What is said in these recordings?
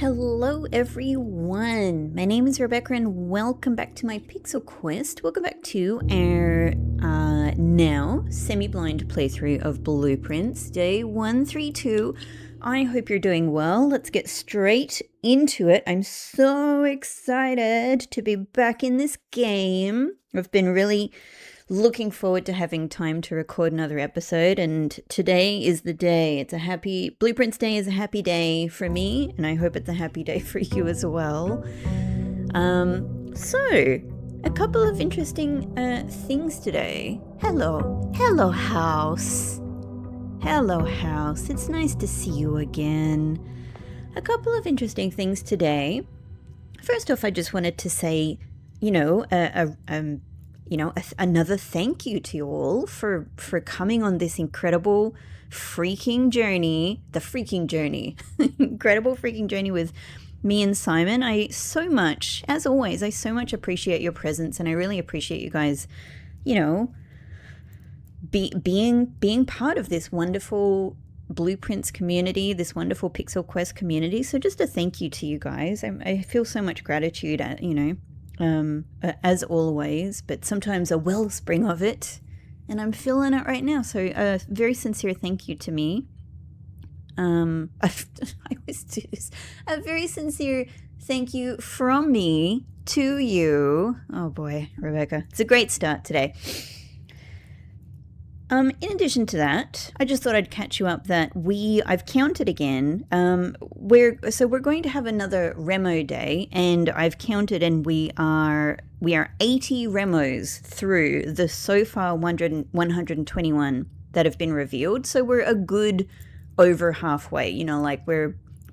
Hello everyone, my name is Rebecca and welcome back to my Pixel Quest. Welcome back to our now semi-blind playthrough of Blueprints, day 132. I hope you're doing well. Let's get straight into it. I'm so excited to be back in this game. I've been really looking forward to having time to record another episode, and today is the day. It's a happy Blueprints Day is a happy day for me, and I hope it's a happy day for you as well. So a couple of interesting things today. Hello house. Hello house. It's nice to see you again. A couple of interesting things today. First off, I just wanted to say, another thank you to you all for coming on this incredible freaking journey, incredible freaking journey with me and Simon. I so much appreciate your presence, and I really appreciate you guys, being part of this wonderful Blueprints community, this wonderful Pixel Quest community. So just a thank you to you guys. I feel so much gratitude at, as always, but sometimes a wellspring of it, and I'm feeling it right now. So a very sincere thank you to me. I always do this. A very sincere thank you from me to you. Oh boy, Rebecca, it's a great start today. In addition to that, I just thought I'd catch you up that I've counted again. We're going to have another Remo day, and I've counted, and we are 80 Remos through the so far 121 that have been revealed. So we're a good over halfway.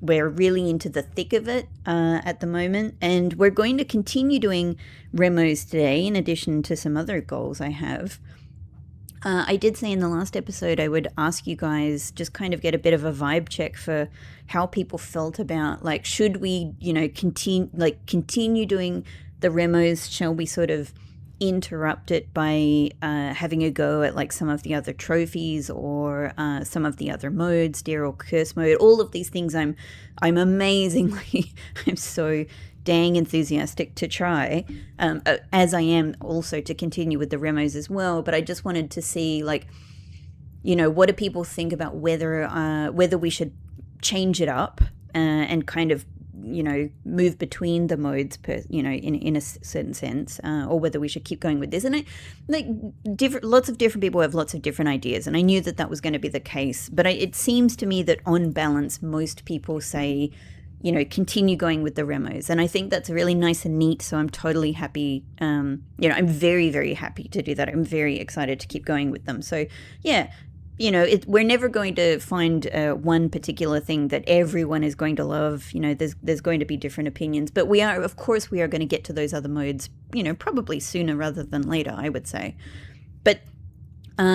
We're really into the thick of it at the moment, and we're going to continue doing Remos today in addition to some other goals I have. I did say in the last episode I would ask you guys, just kind of get a bit of a vibe check for how people felt about, should we, continue doing the Remos? Shall we sort of interrupt it by having a go at some of the other trophies or some of the other modes, Dare or Curse mode? All of these things I'm so dang enthusiastic to try, as I am also to continue with the Remos as well. But I just wanted to see, what do people think about whether we should change it up and kind of, move between the modes in a certain sense, or whether we should keep going with this. And lots of different people have lots of different ideas, and I knew that was going to be the case. But it seems to me that on balance, most people say, continue going with the Remos. And I think that's really nice and neat. So I'm totally happy. I'm very, very happy to do that. I'm very excited to keep going with them. So yeah, we're never going to find one particular thing that everyone is going to love. There's going to be different opinions, but we are going to get to those other modes, probably sooner rather than later, I would say. But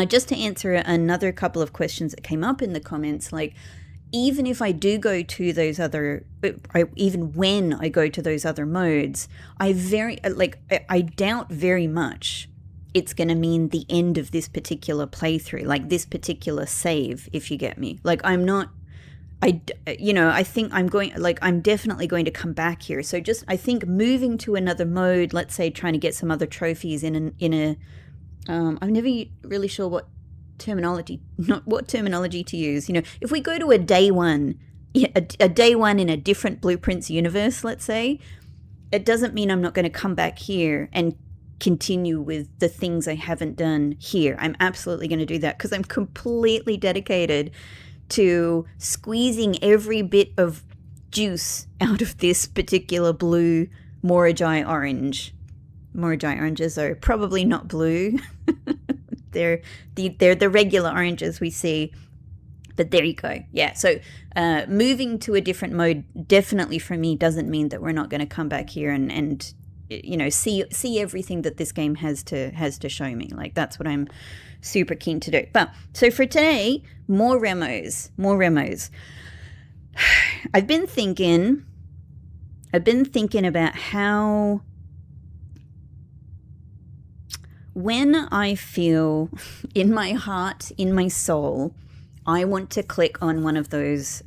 just to answer another couple of questions that came up in the comments, even if I do go to those other, even when I go to those other modes, I doubt very much it's going to mean the end of this particular playthrough, this particular save, if you get me. I think I'm definitely going to come back here. So I think moving to another mode, let's say trying to get some other trophies I'm never really sure what terminology to use. If we go to a day one in a different Blueprints universe, let's say, it doesn't mean I'm not going to come back here and continue with the things I haven't done here. I'm absolutely going to do that, because I'm completely dedicated to squeezing every bit of juice out of this particular blue Moragi orange. Moragi oranges are probably not blue. They're the regular oranges we see, but there you go. Yeah, so moving to a different mode definitely for me doesn't mean that we're not going to come back here and see everything that this game has to show me. That's what I'm super keen to do. But so for today, more Remos. I've been thinking about how, when I feel in my heart, in my soul, I want to click on one of those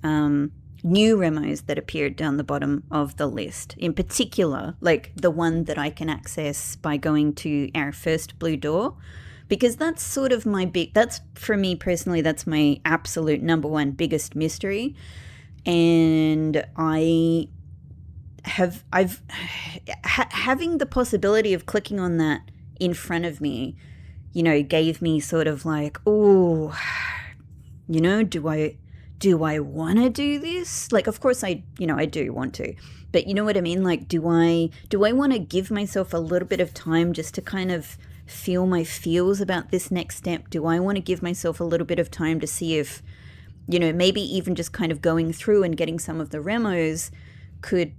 new remos that appeared down the bottom of the list. In particular, like the one that I can access by going to our first blue door, because that's sort of that's for me personally, that's my absolute number one biggest mystery. And having the possibility of clicking on that in front of me, you know, gave me sort of like, oh, you know, do I want to do this? Like, of course I do want to, but you know what I mean? Like, do I want to give myself a little bit of time just to kind of feel my feels about this next step? Do I want to give myself a little bit of time to see if, you know, maybe even just kind of going through and getting some of the remos could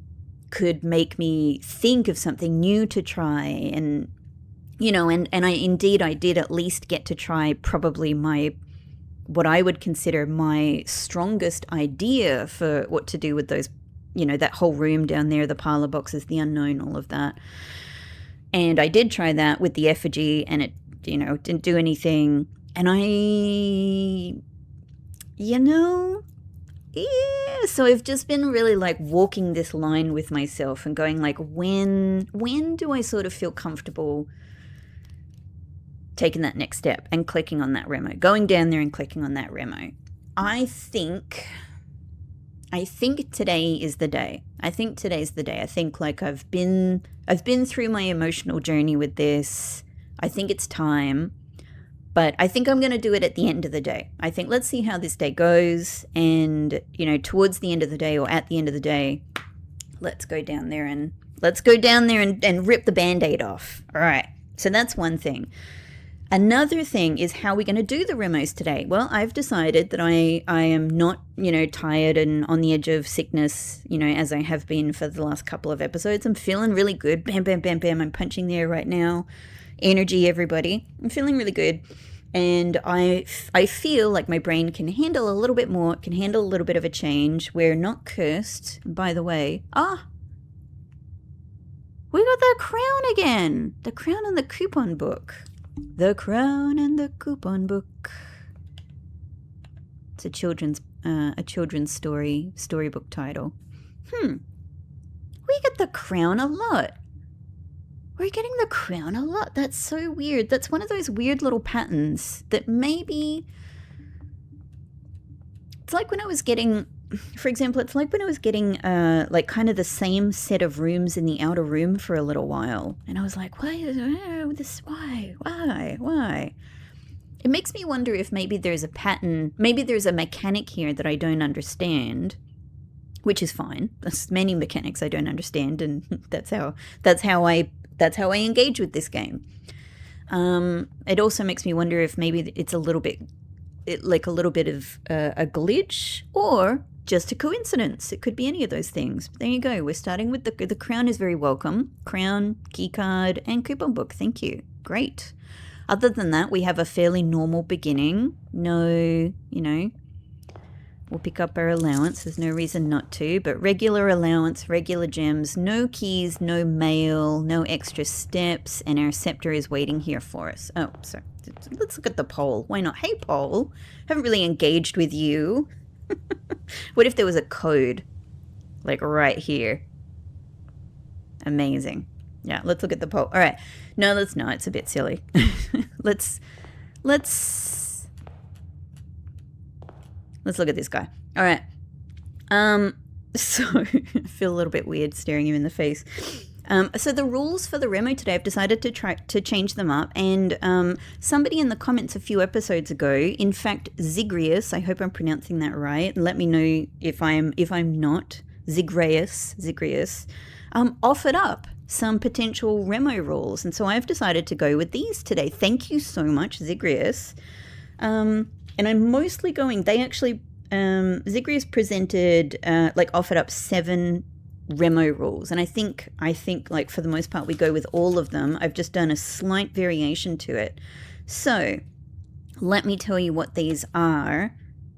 make me think of something new to try? And, you know, and I did at least get to try probably what I would consider my strongest idea for what to do with those, you know, that whole room down there, the parlor boxes, the unknown, all of that. And I did try that with the effigy, and it, you know, didn't do anything. And so I've just been really like walking this line with myself and going like, when do I sort of feel comfortable taking that next step and clicking on that remo, going down there and clicking on that remo? I think today is the day. I think today's the day. I think like I've been through my emotional journey with this. I think it's time, but I think I'm going to do it at the end of the day. I think let's see how this day goes, and, you know, towards the end of the day or at the end of the day, let's go down there and rip the Band-Aid off. All right. So that's one thing. Another thing is how we're going to do the remos today. Well, I've decided that I am not, you know, tired and on the edge of sickness, you know, as I have been for the last couple of episodes. I'm feeling really good. Bam, bam, bam, bam. I'm punching there right now. Energy, everybody. I'm feeling really good. And I feel like my brain can handle a little bit more, can handle a little bit of a change. We're not cursed. By the way, we got the crown again. The crown and the coupon book. The Crown and the Coupon Book. It's a children's storybook title. We get the crown a lot. We're getting the crown a lot. That's so weird. That's one of those weird little patterns that maybe... It's like when I was getting... For example, it's like when I was getting like kind of the same set of rooms in the outer room for a little while. And I was like, why? It makes me wonder if maybe there's a pattern, maybe there's a mechanic here that I don't understand, which is fine. There's many mechanics I don't understand, and that's how I engage with this game. It also makes me wonder if maybe it's a little bit of a glitch, or just a coincidence. It could be any of those things. But there you go. We're starting with the crown is very welcome. Crown, key card, and coupon book. Thank you. Great. Other than that, we have a fairly normal beginning. No, you know, we'll pick up our allowance. There's no reason not to, but regular allowance, regular gems, no keys, no mail, no extra steps, and our scepter is waiting here for us. Oh, so let's look at the poll. Why not? Hey, poll. Haven't really engaged with you. What if there was a code, like right here? Amazing. Yeah, let's look at the poll. All right. No, let's not. It's a bit silly. Let's look at this guy. All right. So I feel a little bit weird staring him in the face. So the rules for the remo today, I've decided to change them up, and somebody in the comments a few episodes ago, in fact, Zigreus, I hope I'm pronouncing that right. Let me know if I'm not. Zigreus, offered up some potential remo rules, and so I've decided to go with these today. Thank you so much, Zigreus. And I'm mostly going. They actually Zigreus presented offered up 7 remo rules, and I think like for the most part we go with all of them. I've just done a slight variation to it. So let me tell you what these are,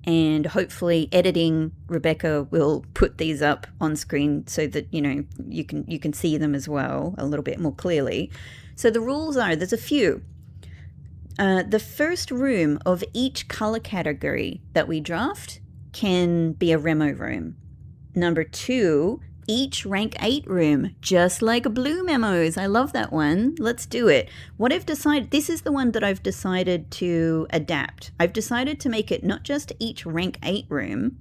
and hopefully editing Rebecca will put these up on screen so that you can see them as well a little bit more clearly. So the rules are, there's a few. The first room of each color category that we draft can be a remo room. Number 2, each rank 8 room, just like blue memos. I love that one. Let's do it. What I've decided, this is the one that I've decided to adapt. I've decided to make it not just each rank 8 room,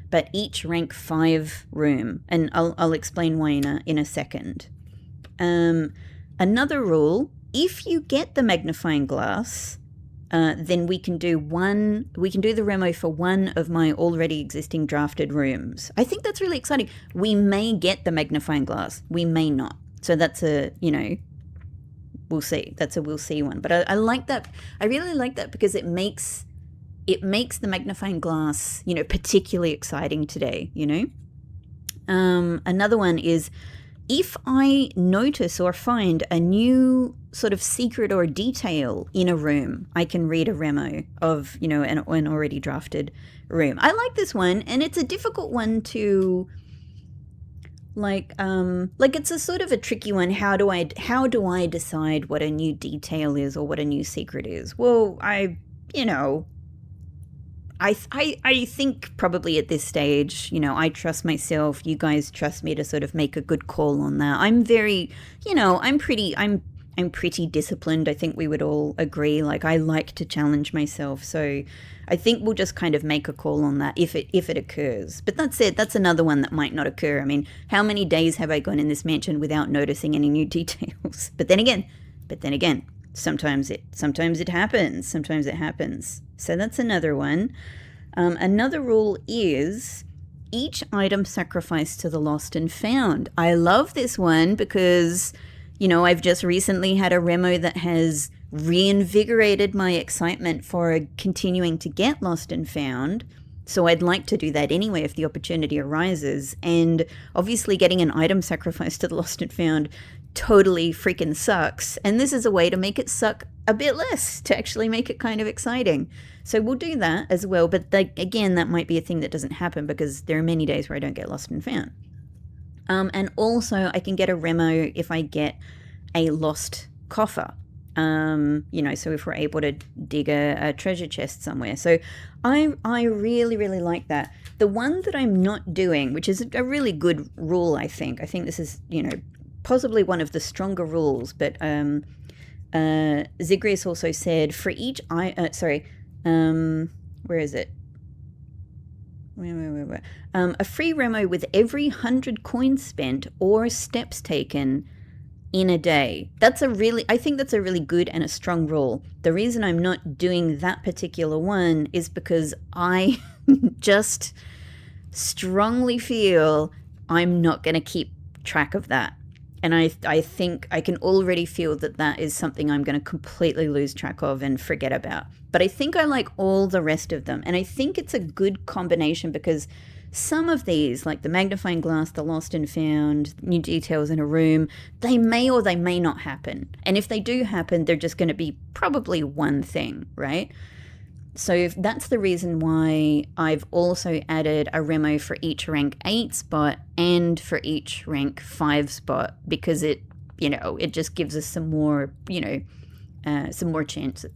but each rank 5 room. And I'll explain why in a second. Another rule, if you get the magnifying glass, then we can do the remo for one of my already existing drafted rooms. I think that's really exciting. We may get the magnifying glass. We may not. So that's we'll see. That's a we'll see one. But I like that. I really like that because it makes the magnifying glass, particularly exciting today, Another one is, if I notice or find a new sort of secret or detail in a room, I can read a remo of, an already drafted room. I like this one, and it's a difficult one to it's a sort of a tricky one. How do I decide what a new detail is or what a new secret is? Well, I think probably at this stage, I trust myself. You guys trust me to sort of make a good call on that. I'm very, I'm pretty disciplined. I think we would all agree. Like, I like to challenge myself. So I think we'll just kind of make a call on that if it occurs. But that said, that's another one that might not occur. I mean, how many days have I gone in this mansion without noticing any new details? But then again, sometimes it happens. Sometimes it happens. So that's another one. Another rule is each item sacrificed to the lost and found. I love this one because, I've just recently had a remo that has reinvigorated my excitement for continuing to get lost and found. So I'd like to do that anyway if the opportunity arises. And obviously getting an item sacrificed to the lost and found totally freaking sucks. And this is a way to make it suck a bit less, to actually make it kind of exciting. So we'll do that as well. But again, that might be a thing that doesn't happen because there are many days where I don't get lost and found. And also I can get a remo if I get a lost coffer. So if we're able to dig a treasure chest somewhere. So I really, really like that. The one that I'm not doing, which is a really good rule, I think this is, possibly one of the stronger rules, but Zigrius also said for each where is it? Where? A free remo with every 100 coins spent or steps taken in a day. I think that's a really good and a strong rule. The reason I'm not doing that particular one is because I just strongly feel I'm not going to keep track of that. And I think I can already feel that is something I'm going to completely lose track of and forget about. But I think I like all the rest of them. And I think it's a good combination because some of these, like the magnifying glass, the lost and found, new details in a room, they may or they may not happen. And if they do happen, they're just going to be probably one thing, right? So if that's the reason why I've also added a remo for each rank 8 spot and for each rank 5 spot, because it just gives us some more,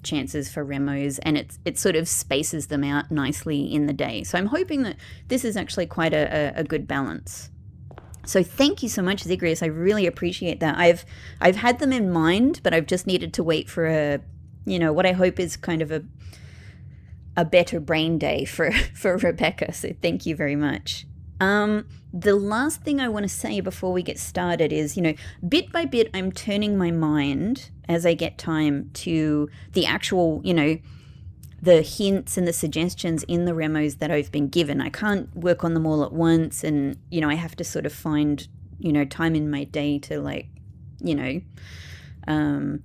chances for remos, and it sort of spaces them out nicely in the day. So I'm hoping that this is actually quite a good balance. So thank you so much, Zigrius. I really appreciate that. I've had them in mind, but I've just needed to wait for what I hope is kind of a better brain day for Rebecca. So thank you very much. The last thing I want to say before we get started is, bit by bit, I'm turning my mind as I get time to the actual, the hints and the suggestions in the remos that I've been given. I can't work on them all at once, and, I have to sort of find, time in my day to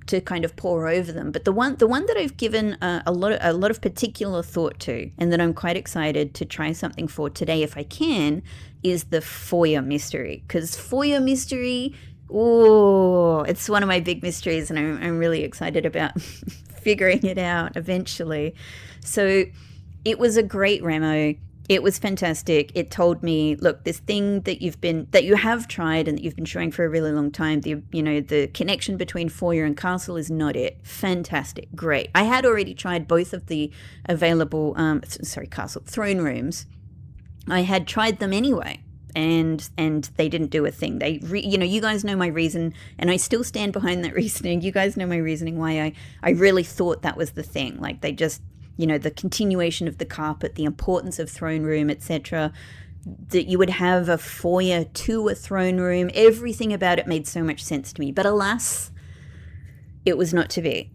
to kind of pour over them. But the one that I've given a lot of particular thought to, and that I'm quite excited to try something for today if I can, is the foyer mystery. Because foyer mystery, it's one of my big mysteries, and I'm really excited about figuring it out eventually. So it was a great remo. It was fantastic. It told me, look, this thing that you have tried and that you've been showing for a really long time, the connection between foyer and castle is not it. Fantastic. Great. I had already tried both of the available, throne rooms. I had tried them anyway. and they didn't do a thing. You guys know my reason, and I still stand behind that reasoning. You guys know my reasoning why I really thought that was the thing. Like, they just, the continuation of the carpet, the importance of throne room, etc., that you would have a foyer to a throne room. Everything about it made so much sense to me. But alas, it was not to be.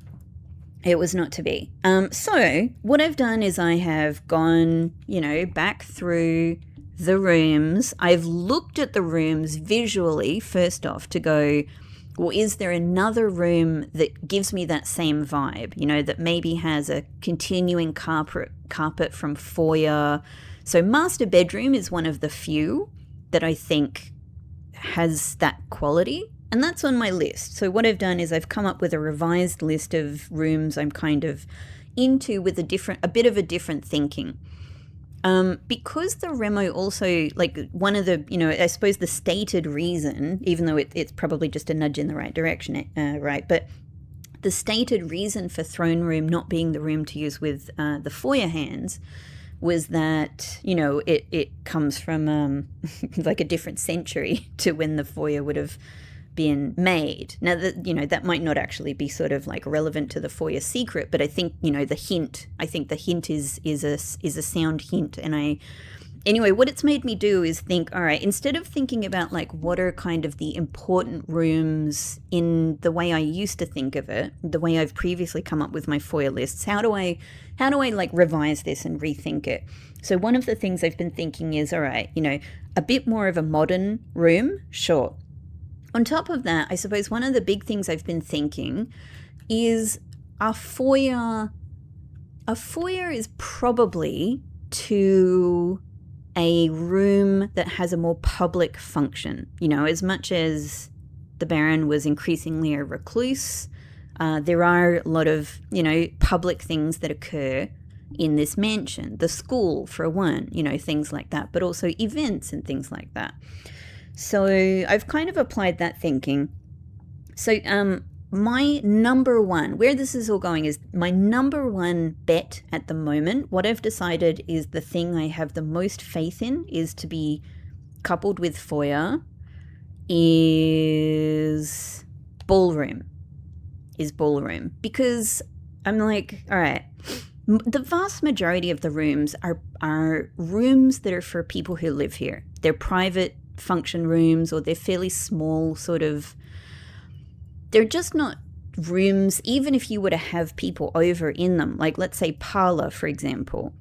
It was not to be. So what I've done is I have gone, back through the rooms. I've looked at the rooms visually, first off, to go, well, is there another room that gives me that same vibe, that maybe has a continuing carpet from foyer. So master bedroom is one of the few that I think has that quality. And that's on my list. So what I've done is I've come up with a revised list of rooms I'm kind of into with a bit of a different thinking. Because the Remo also, like, one of the, I suppose the stated reason, even though it's probably just a nudge in the right direction, right? But the stated reason for throne room not being the room to use with the foyer hands was that, it comes from like a different century to when the foyer would have been made. Now, that might not actually be sort of like relevant to the foyer secret, but I think, the hint is a sound hint. And anyway, what it's made me do is think, all right, instead of thinking about like what are kind of the important rooms in the way I used to think of it, the way I've previously come up with my foyer lists, how do I like revise this and rethink it? So one of the things I've been thinking is, all right, a bit more of a modern room, sure. On top of that, I suppose one of the big things I've been thinking is a foyer is probably to a room that has a more public function. As much as the Baron was increasingly a recluse, there are a lot of, public things that occur in this mansion. The school, for one, things like that, but also events and things like that. So I've kind of applied that thinking. So my number one, where this is all going, is my number one bet at the moment. What I've decided is the thing I have the most faith in is to be coupled with foyer is ballroom. Because I'm like, all right, the vast majority of the rooms are rooms that are for people who live here. They're private function rooms, or they're fairly small, sort of. They're just not rooms, even if you were to have people over in them. Like, let's say parlor, for example.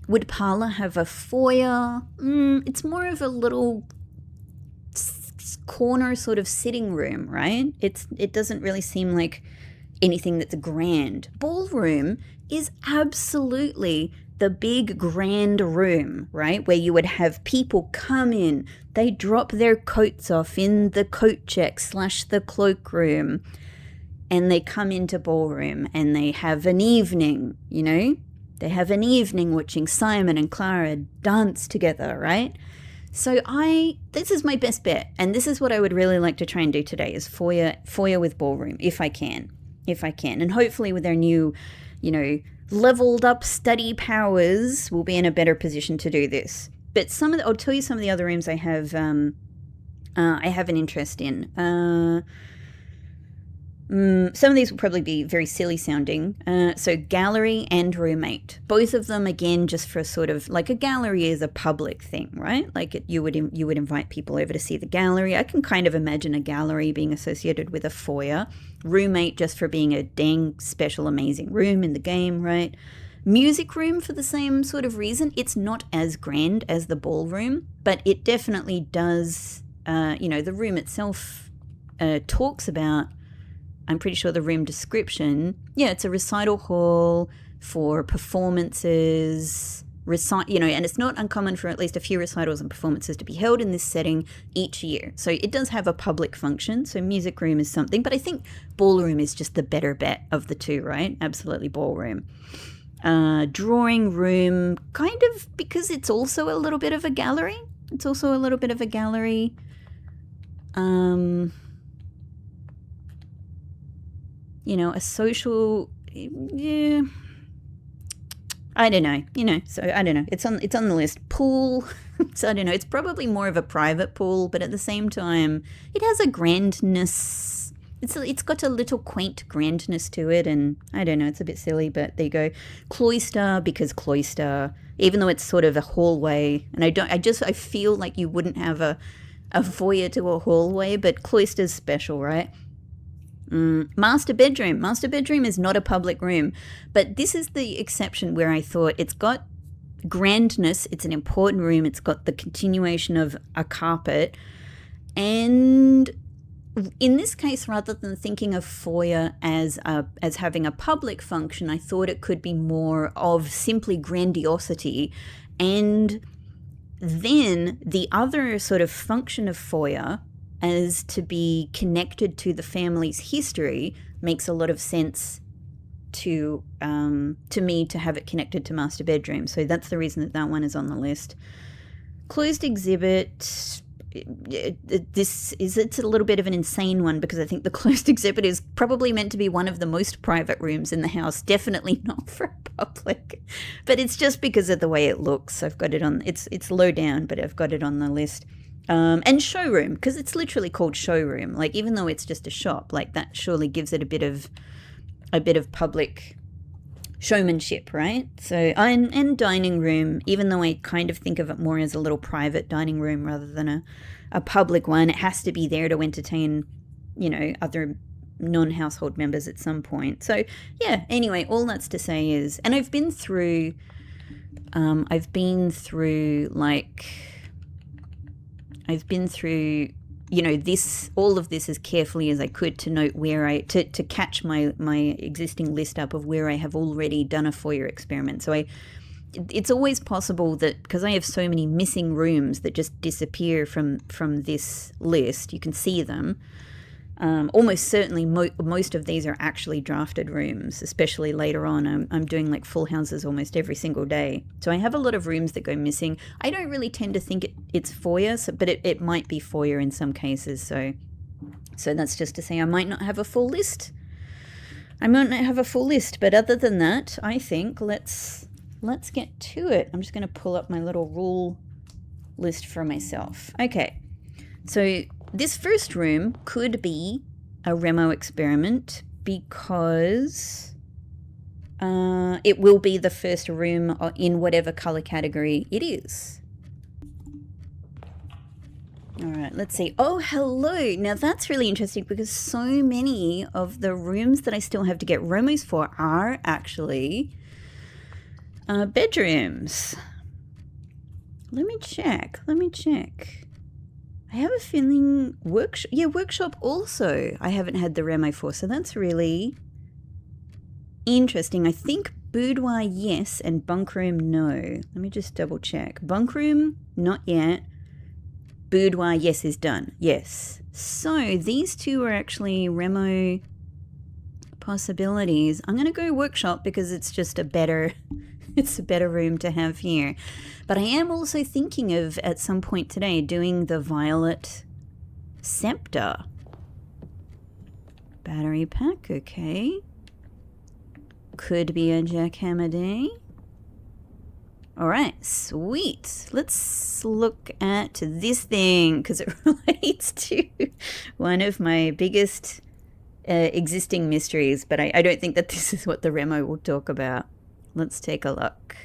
Would parlor have a foyer? It's more of a little corner sort of sitting room, right? It doesn't really seem like anything that's grand. Ballroom is absolutely the big grand room, right? Where you would have people come in, they drop their coats off in the coat check / the cloak room, and they come into ballroom and they have an evening, They have an evening watching Simon and Clara dance together, right? So this is my best bet, and this is what I would really like to try and do today, is foyer with ballroom, if I can. And hopefully with our new, leveled up study powers, we'll be in a better position to do this. But I'll tell you some of the other rooms I have an interest in. Some of these will probably be very silly sounding. So gallery and roommate. Both of them, again, just for sort of like a gallery is a public thing, right? Like you would invite people over to see the gallery. I can kind of imagine a gallery being associated with a foyer. Roommate just for being a dang special amazing room in the game, right? Music room for the same sort of reason. It's not as grand as the ballroom, but it definitely does, the room itself talks about, I'm pretty sure the room description, it's a recital hall for performances, and it's not uncommon for at least a few recitals and performances to be held in this setting each year. So it does have a public function. So music room is something, but I think ballroom is just the better bet of the two, right? Absolutely ballroom. Drawing room, kind of, because it's also a little bit of a gallery. A social, I don't know, so I don't know. It's on the list. Pool, So I don't know, it's probably more of a private pool, but at the same time, it has a grandness. It's got a little quaint grandness to it, and I don't know, it's a bit silly, but there you go. Cloister, because cloister, even though it's sort of a hallway, and I feel like you wouldn't have a foyer to a hallway, but cloister's special, right? Master bedroom. Master bedroom is not a public room, but this is the exception where I thought it's got grandness, it's an important room, it's got the continuation of a carpet, and in this case, rather than thinking of foyer as having a public function, I thought it could be more of simply grandiosity. And then the other sort of function of foyer as to be connected to the family's history makes a lot of sense to me to have it connected to master bedroom. So that's the reason that one is on the list. Closed exhibit. It's a little bit of an insane one because I think the closed exhibit is probably meant to be one of the most private rooms in the house, definitely not for public, but it's just because of the way it looks. I've got it on, it's low down, but I've got it on the list. And showroom, because it's literally called showroom, like even though it's just a shop, like that surely gives it a bit of public showmanship, right? So, and dining room, even though I kind of think of it more as a little private dining room rather than a public one, it has to be there to entertain, other non-household members at some point. So yeah, anyway, all that's to say is, and I've been through all of this as carefully as I could to note where to catch my existing list up of where I have already done a foyer experiment. So it's always possible that because I have so many missing rooms that just disappear from this list, you can see them. Almost certainly most of these are actually drafted rooms, especially later on. I'm doing like full houses almost every single day. So I have a lot of rooms that go missing. I don't really tend to think it's foyer, but it might be foyer in some cases. So that's just to say I might not have a full list. But other than that, I think let's get to it. I'm just going to pull up my little rule list for myself. Okay, so this first room could be a Remo experiment because it will be the first room in whatever color category it is. All right, let's see. Oh, hello. Now that's really interesting because so many of the rooms that I still have to get Remos for are actually bedrooms. Let me check. I have a feeling workshop also I haven't had the Remo for, so that's really interesting. I think boudoir, yes, and bunk room, no. Let me just double check. Bunk room, not yet. Boudoir, yes, is done. Yes. So these two are actually Remo possibilities. I'm going to go workshop because it's just a better room to have here. But I am also thinking of, at some point today, doing the violet scepter. Battery pack, okay. Could be a jackhammer day. All right, sweet. Let's look at this thing because it relates to one of my biggest existing mysteries, but I don't think that this is what the Remo will talk about. Let's take a look.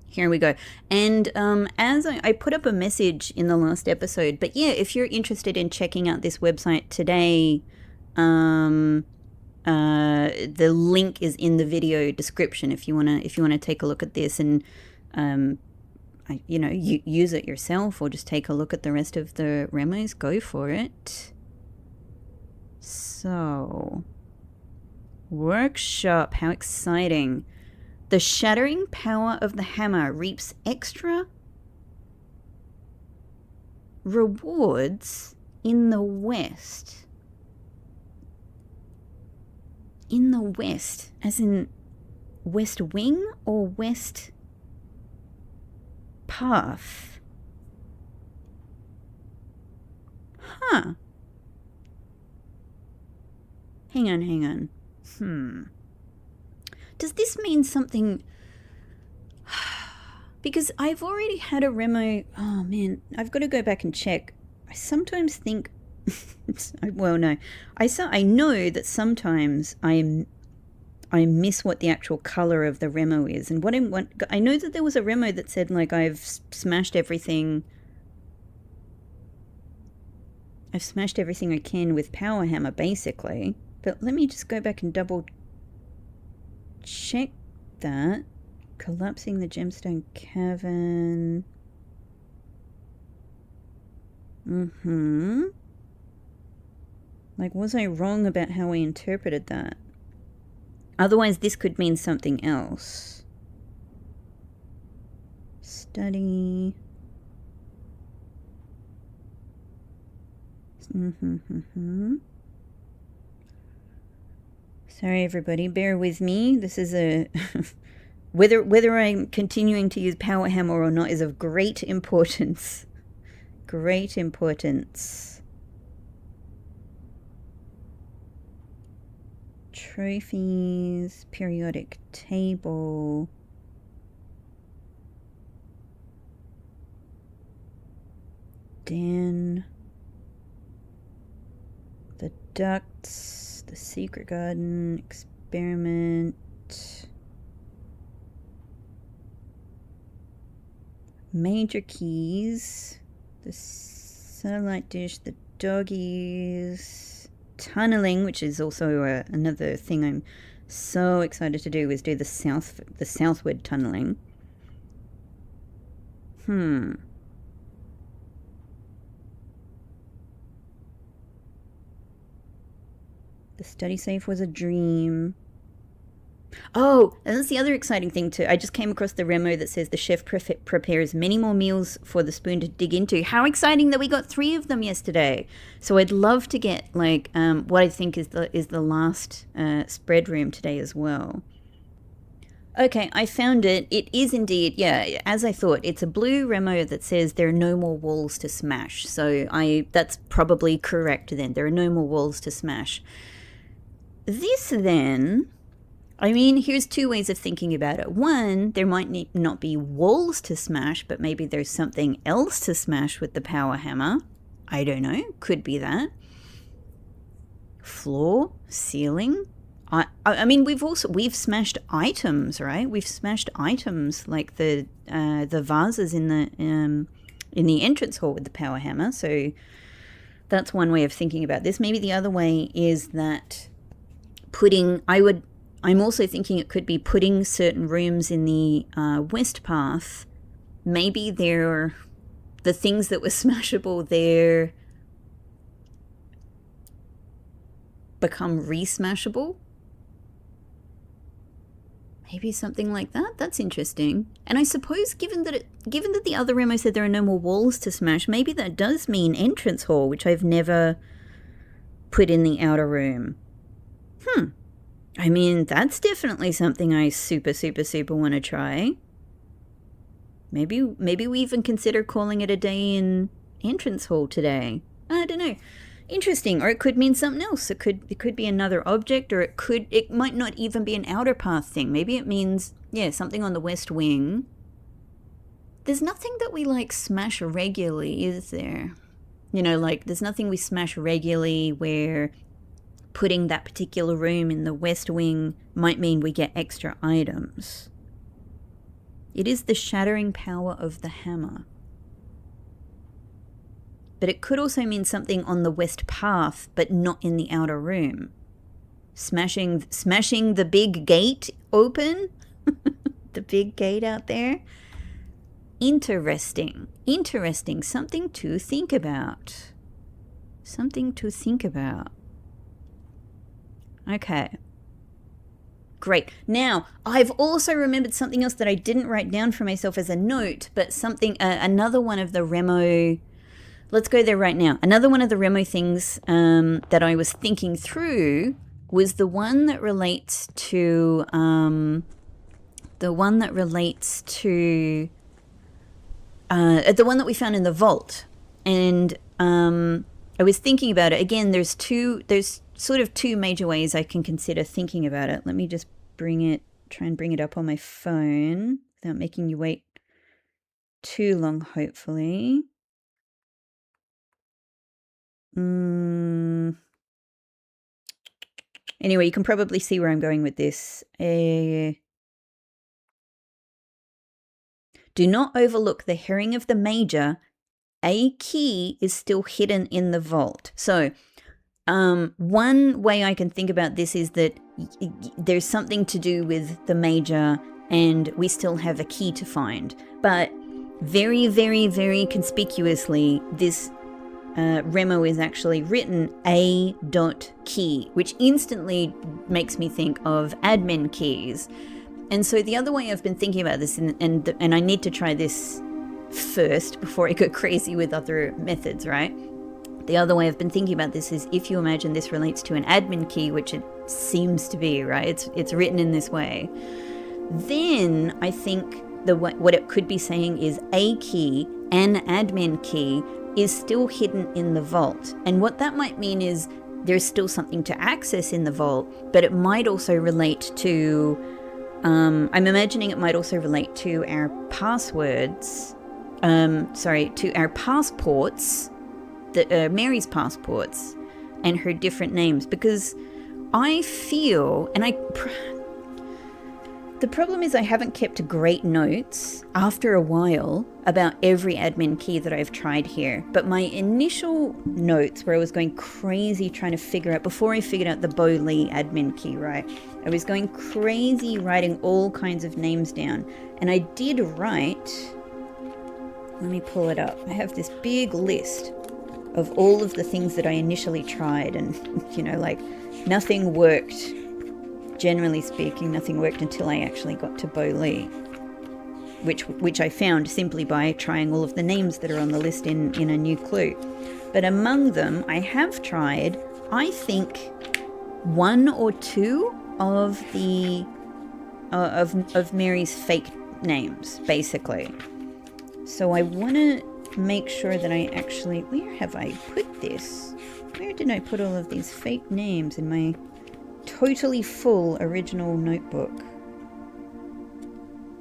Here we go. And as I put up a message in the last episode, but yeah, if you're interested in checking out this website today, the link is in the video description if you wanna take a look at this and use it yourself or just take a look at the rest of the Remos. Go for it. So, workshop, how exciting. The shattering power of the hammer reaps extra rewards in the West. In the West, as in West Wing or West Path? Huh. Hang on. Does this mean something? Because I've already had a remo. Oh man, I've got to go back and check. I sometimes think, well, no, I know that sometimes I miss what the actual color of the remo is, and I know that there was a remo that said like I've smashed everything I can with power hammer, basically. But let me just go back and double check that. Collapsing the gemstone cavern. Like, was I wrong about how I interpreted that? Otherwise, this could mean something else. Study. Sorry, everybody. Bear with me. This is a... whether I'm continuing to use power hammer or not is of great importance. Great importance. Trophies, periodic table. Den. The ducts, the secret garden, experiment. Major keys, the satellite dish, the doggies, tunneling, which is also another thing I'm so excited to do, is do the southward tunneling. The study safe was a dream. Oh, and that's the other exciting thing too. I just came across the remo that says the chef prepares many more meals for the spoon to dig into. How exciting that we got 3 of them yesterday. So I'd love to get like what I think is the last spread room today as well. Okay, I found it. It is indeed, yeah, as I thought. It's a blue remo that says there are no more walls to smash. So that's probably correct then. There are no more walls to smash. This then... I mean, here's 2 ways of thinking about it. One, there might not be walls to smash, but maybe there's something else to smash with the power hammer. I don't know. Could be that. Floor, ceiling. I mean, we've smashed items, right? We've smashed items like the vases in the entrance hall with the power hammer. So that's one way of thinking about this. Maybe the other way is that I'm also thinking it could be putting certain rooms in the west path. Maybe the things that were smashable there become re-smashable. Maybe something like that. That's interesting. And I suppose given that the other remo said there are no more walls to smash, maybe that does mean entrance hall, which I've never put in the outer room. I mean, that's definitely something I super, super, super want to try. Maybe we even consider calling it a day in entrance hall today. I don't know. Interesting. Or it could mean something else. It could be another object, or it might not even be an outer path thing. Maybe it means, yeah, something on the west wing. There's nothing that we like smash regularly, is there? You know, like there's nothing we smash regularly where putting that particular room in the west wing might mean we get extra items. It is the shattering power of the hammer. But it could also mean something on the west path, but not in the outer room. Smashing the big gate open. The big gate out there. Interesting. Something to think about. Okay. Great. Now, I've also remembered something else that I didn't write down for myself as a note, but another one of the remo... Let's go there right now. Another one of the remo things that I was thinking through was the one that relates to... the one that we found in the vault. And I was thinking about it. Again, there's sort of 2 major ways I can consider thinking about it. Let me just try and bring it up on my phone without making you wait too long, hopefully. Anyway, you can probably see where I'm going with this. Do not overlook the herring of the major. A key is still hidden in the vault. So, one way I can think about this is that there's something to do with the major and we still have a key to find. But very, very, very conspicuously, this Remo is actually written A.key, which instantly makes me think of admin keys. And so the other way I've been thinking about this, and I need to try this first before I go crazy with other methods, right? The other way I've been thinking about this is if you imagine this relates to an admin key, which it seems to be, right? It's written in this way. Then I think what it could be saying is a key, an admin key, is still hidden in the vault. And what that might mean is there's still something to access in the vault, but it might also relate to, I'm imagining it might also relate to our passwords, to our passports, Mary's passports, and her different names, because I feel, the problem is I haven't kept great notes after a while about every admin key that I've tried here. But my initial notes where I was going crazy trying to figure out, before I figured out the Bo Lee admin key, right? I was going crazy writing all kinds of names down. And I did write, let me pull it up. I have this big list of all of the things that I initially tried, and, nothing worked. Generally speaking, nothing worked until I actually got to Bo Lee, which I found simply by trying all of the names that are on the list in a new clue. But among them, I have tried, I think, one or two of the of Mary's fake names, basically. So I want to make sure that I actually, where have I put this? Where did I put all of these fake names in my totally full original notebook?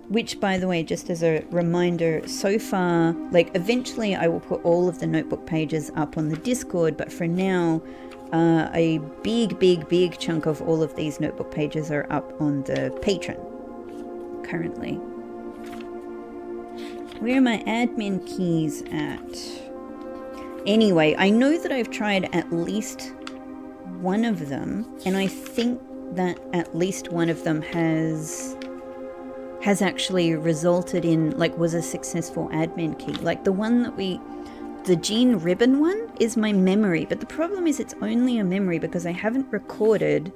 Which, by the way, just as a reminder, so far, eventually I will put all of the notebook pages up on the Discord, but for now, a big chunk of all of these notebook pages are up on the Patreon currently. Where are my admin keys at? Anyway, I know that I've tried at least one of them, and I think that at least one of them has actually resulted in, was a successful admin key. The one that the Jean Ribbon one is my memory, but the problem is it's only a memory because I haven't recorded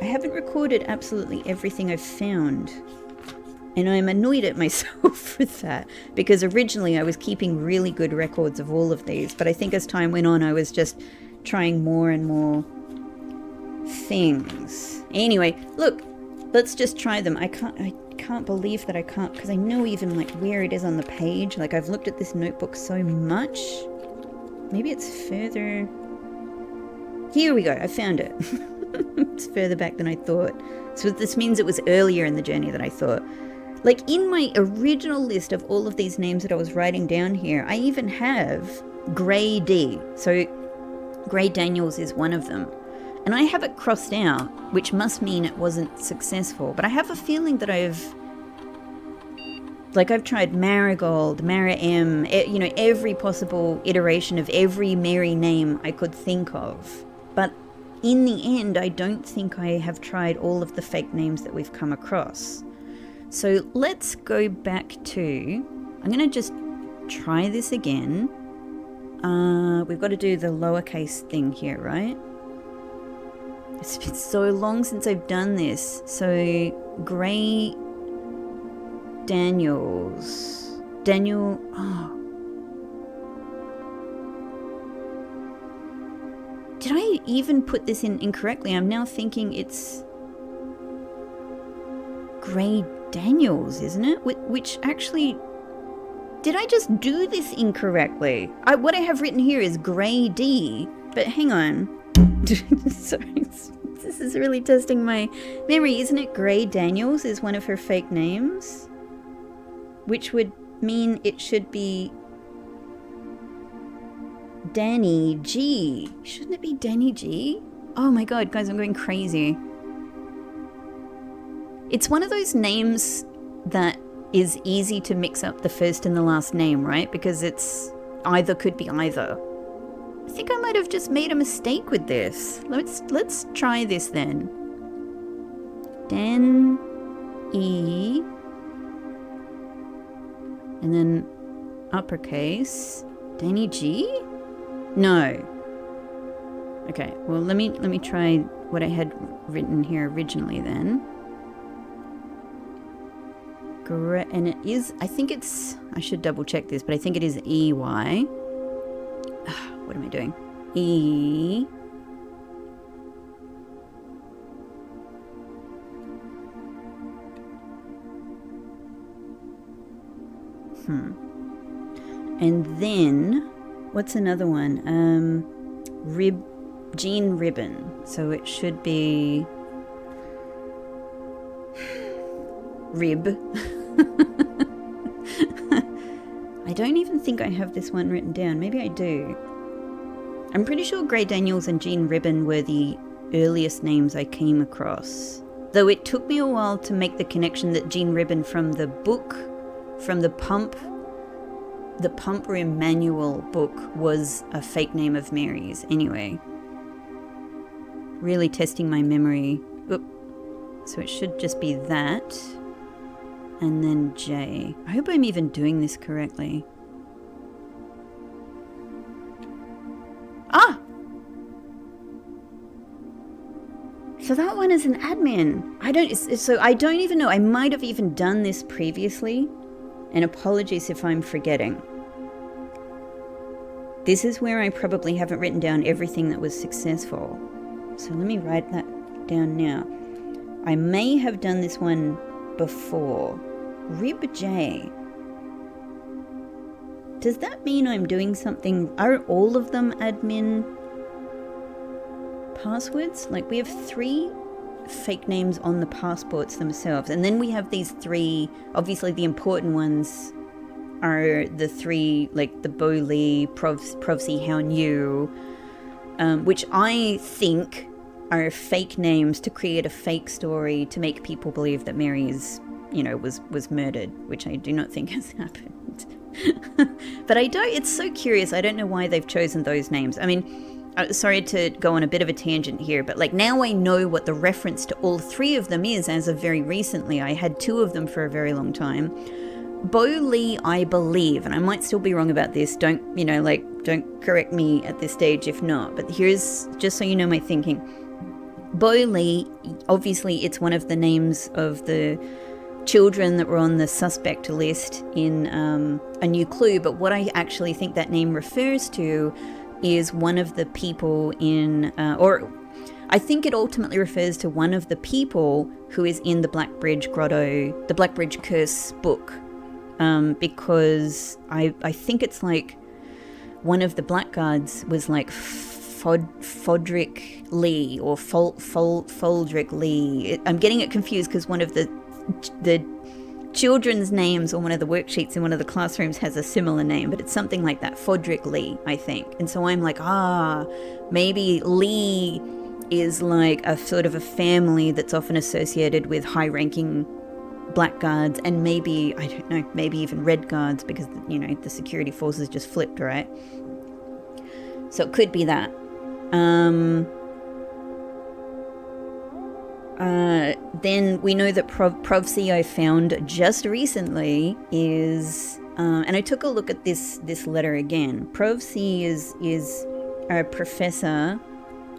absolutely everything I've found. And I'm annoyed at myself for that, because originally I was keeping really good records of all of these, but I think as time went on I was just trying more and more things. Anyway, look, let's just try them. I can't believe that I can't, because I know even where it is on the page. I've looked at this notebook so much. Maybe it's further. Here we go, I found it. It's further back than I thought. So this means it was earlier in the journey than I thought. In my original list of all of these names that I was writing down here, I even have Grey D. So Grey Daniels is one of them. And I have it crossed out, which must mean it wasn't successful. But I have a feeling that I've tried Marigold, Mara M, every possible iteration of every Mary name I could think of. But in the end, I don't think I have tried all of the fake names that we've come across. So let's go back to, I'm going to just try this again. We've got to do the lowercase thing here, right? It's been so long since I've done this. So, Grey Daniels. Daniel, Did I even put this in incorrectly? I'm now thinking it's Grey Daniels, isn't it? Which actually, did I just do this incorrectly? What I have written here is Grey D, but hang on. Sorry, this is really testing my memory. Isn't it Grey Daniels is one of her fake names? which would mean it should be Danny G. Shouldn't it be Danny G? Oh my god, guys, I'm going crazy. It's one of those names that is easy to mix up the first and the last name, right? Because it's either, could be either. I think I might have just made a mistake with this. Let's try this then. Dan E, and then uppercase Danny G? No. Okay, well let me try what I had written here originally then. And it is, I think it's, I should double check this, but I think it is EY. What am I doing? E. And then, what's another one? Jean Ribbon. So it should be Rib. I don't even think I have this one written down. Maybe I do. I'm pretty sure Grey Daniels and Jean Ribbon were the earliest names I came across. Though it took me a while to make the connection that Jean Ribbon from the book, from the Pump Room Manual book, was a fake name of Mary's. Anyway. Really testing my memory. Oop. So it should just be that. And then J. I hope I'm even doing this correctly. Ah! So that one is an admin. I don't even know. I might have even done this previously. And apologies if I'm forgetting. This is where I probably haven't written down everything that was successful. So let me write that down now. I may have done this one before. Rib J. Does that mean I'm doing something? Are all of them admin passwords? Like, we have 3 fake names on the passports themselves, and then we have these 3, obviously the important ones are the 3, like the Bo Lee, Provsy How New, which I think are fake names to create a fake story to make people believe that Mary is, was murdered, which I do not think has happened. But it's so curious. I don't know why they've chosen those names. I mean, sorry to go on a bit of a tangent here, but like, now I know what the reference to all 3 of them is as of very recently. I had 2 of them for a very long time. Bo Lee, I believe, and I might still be wrong about this, don't correct me at this stage if not, but here's, just so you know my thinking. Bo Lee, obviously it's one of the names of the children that were on the suspect list in A New Clue, but what I actually think that name refers to is one of the people in, or I think it ultimately refers to one of the people who is in the Blackbridge Grotto, the Blackbridge Curse book, because I think it's like one of the blackguards was like Fodrick Lee or Foldrick Lee. I'm getting it confused because one of the children's names on one of the worksheets in one of the classrooms has a similar name, but it's something like that, Fodrick Lee, I think. And so I'm like, maybe Lee is like a sort of a family that's often associated with high-ranking blackguards, and maybe, I don't know, maybe even red guards, because, the security forces just flipped, right? So it could be that. Then we know that Provsy I found just recently is, and I took a look at this letter again. Provsy is a professor,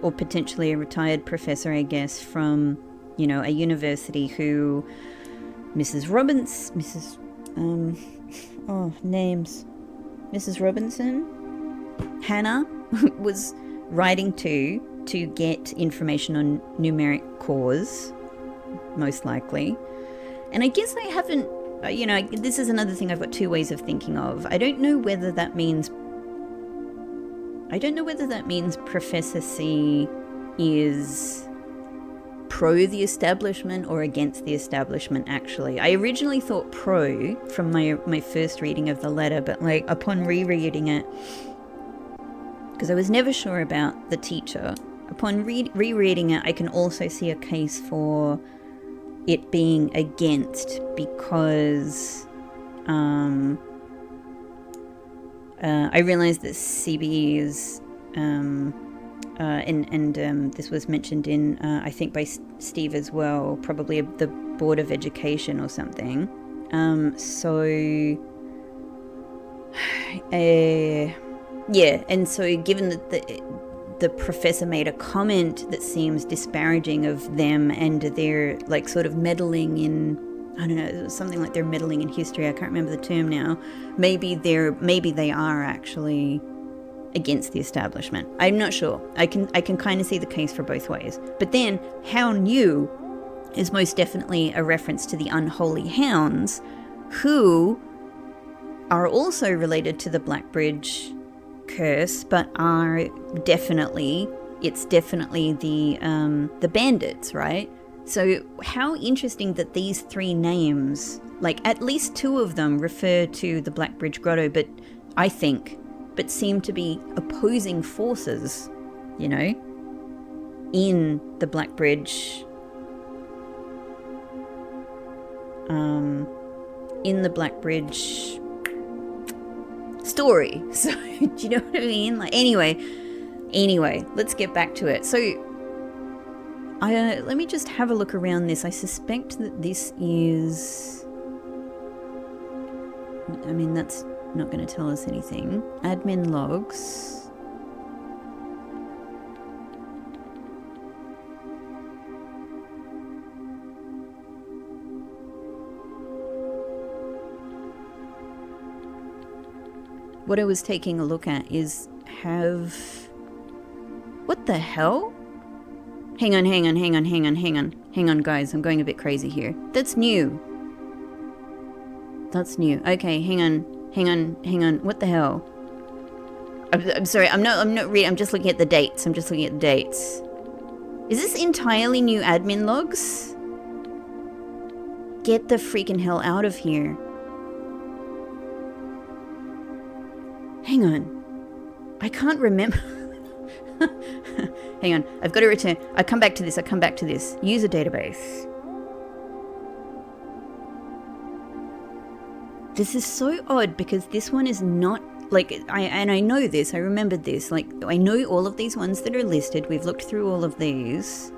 or potentially a retired professor, I guess, from, a university who Mrs. Robinson, Hannah, was writing to get information on numeric cause, most likely. And I guess I haven't, this is another thing I've got 2 ways of thinking of. I don't know whether that means Professor C is pro the establishment or against the establishment, actually. I originally thought pro from my first reading of the letter, but like upon rereading it, because I was never sure about the teacher, upon rereading it, I can also see a case for it being against, because I realized that CBE is and this was mentioned in I think by Steve as well, probably the Board of Education or something. Yeah, and so given that the professor made a comment that seems disparaging of them and they're like sort of meddling in, I don't know, something like they're meddling in history. I can't remember the term now. Maybe they are actually against the establishment. I'm not sure. I can kind of see the case for both ways. But then How New is most definitely a reference to the unholy hounds, who are also related to the Blackbridge curse, but are definitely the bandits, right? So how interesting that these three names, like at least two of them refer to the Blackbridge Grotto, but seem to be opposing forces, you know, in the Blackbridge story. So do you know what I mean? Like anyway, let's get back to it. So let me just have a look around this. I suspect that this is, I mean, that's not going to tell us anything. Admin logs. What I was taking a look at is what the hell? Hang on, guys. I'm going a bit crazy here. That's new. Okay, hang on. What the hell? I'm sorry. I'm not reading. I'm just looking at the dates. Is this entirely new admin logs? Get the freaking hell out of here. Hang on. I can't remember. Hang on. I've got to return. I come back to this. User database. This is so odd because this one is not like, I know this. I remembered this. Like, I know all of these ones that are listed. We've looked through all of these.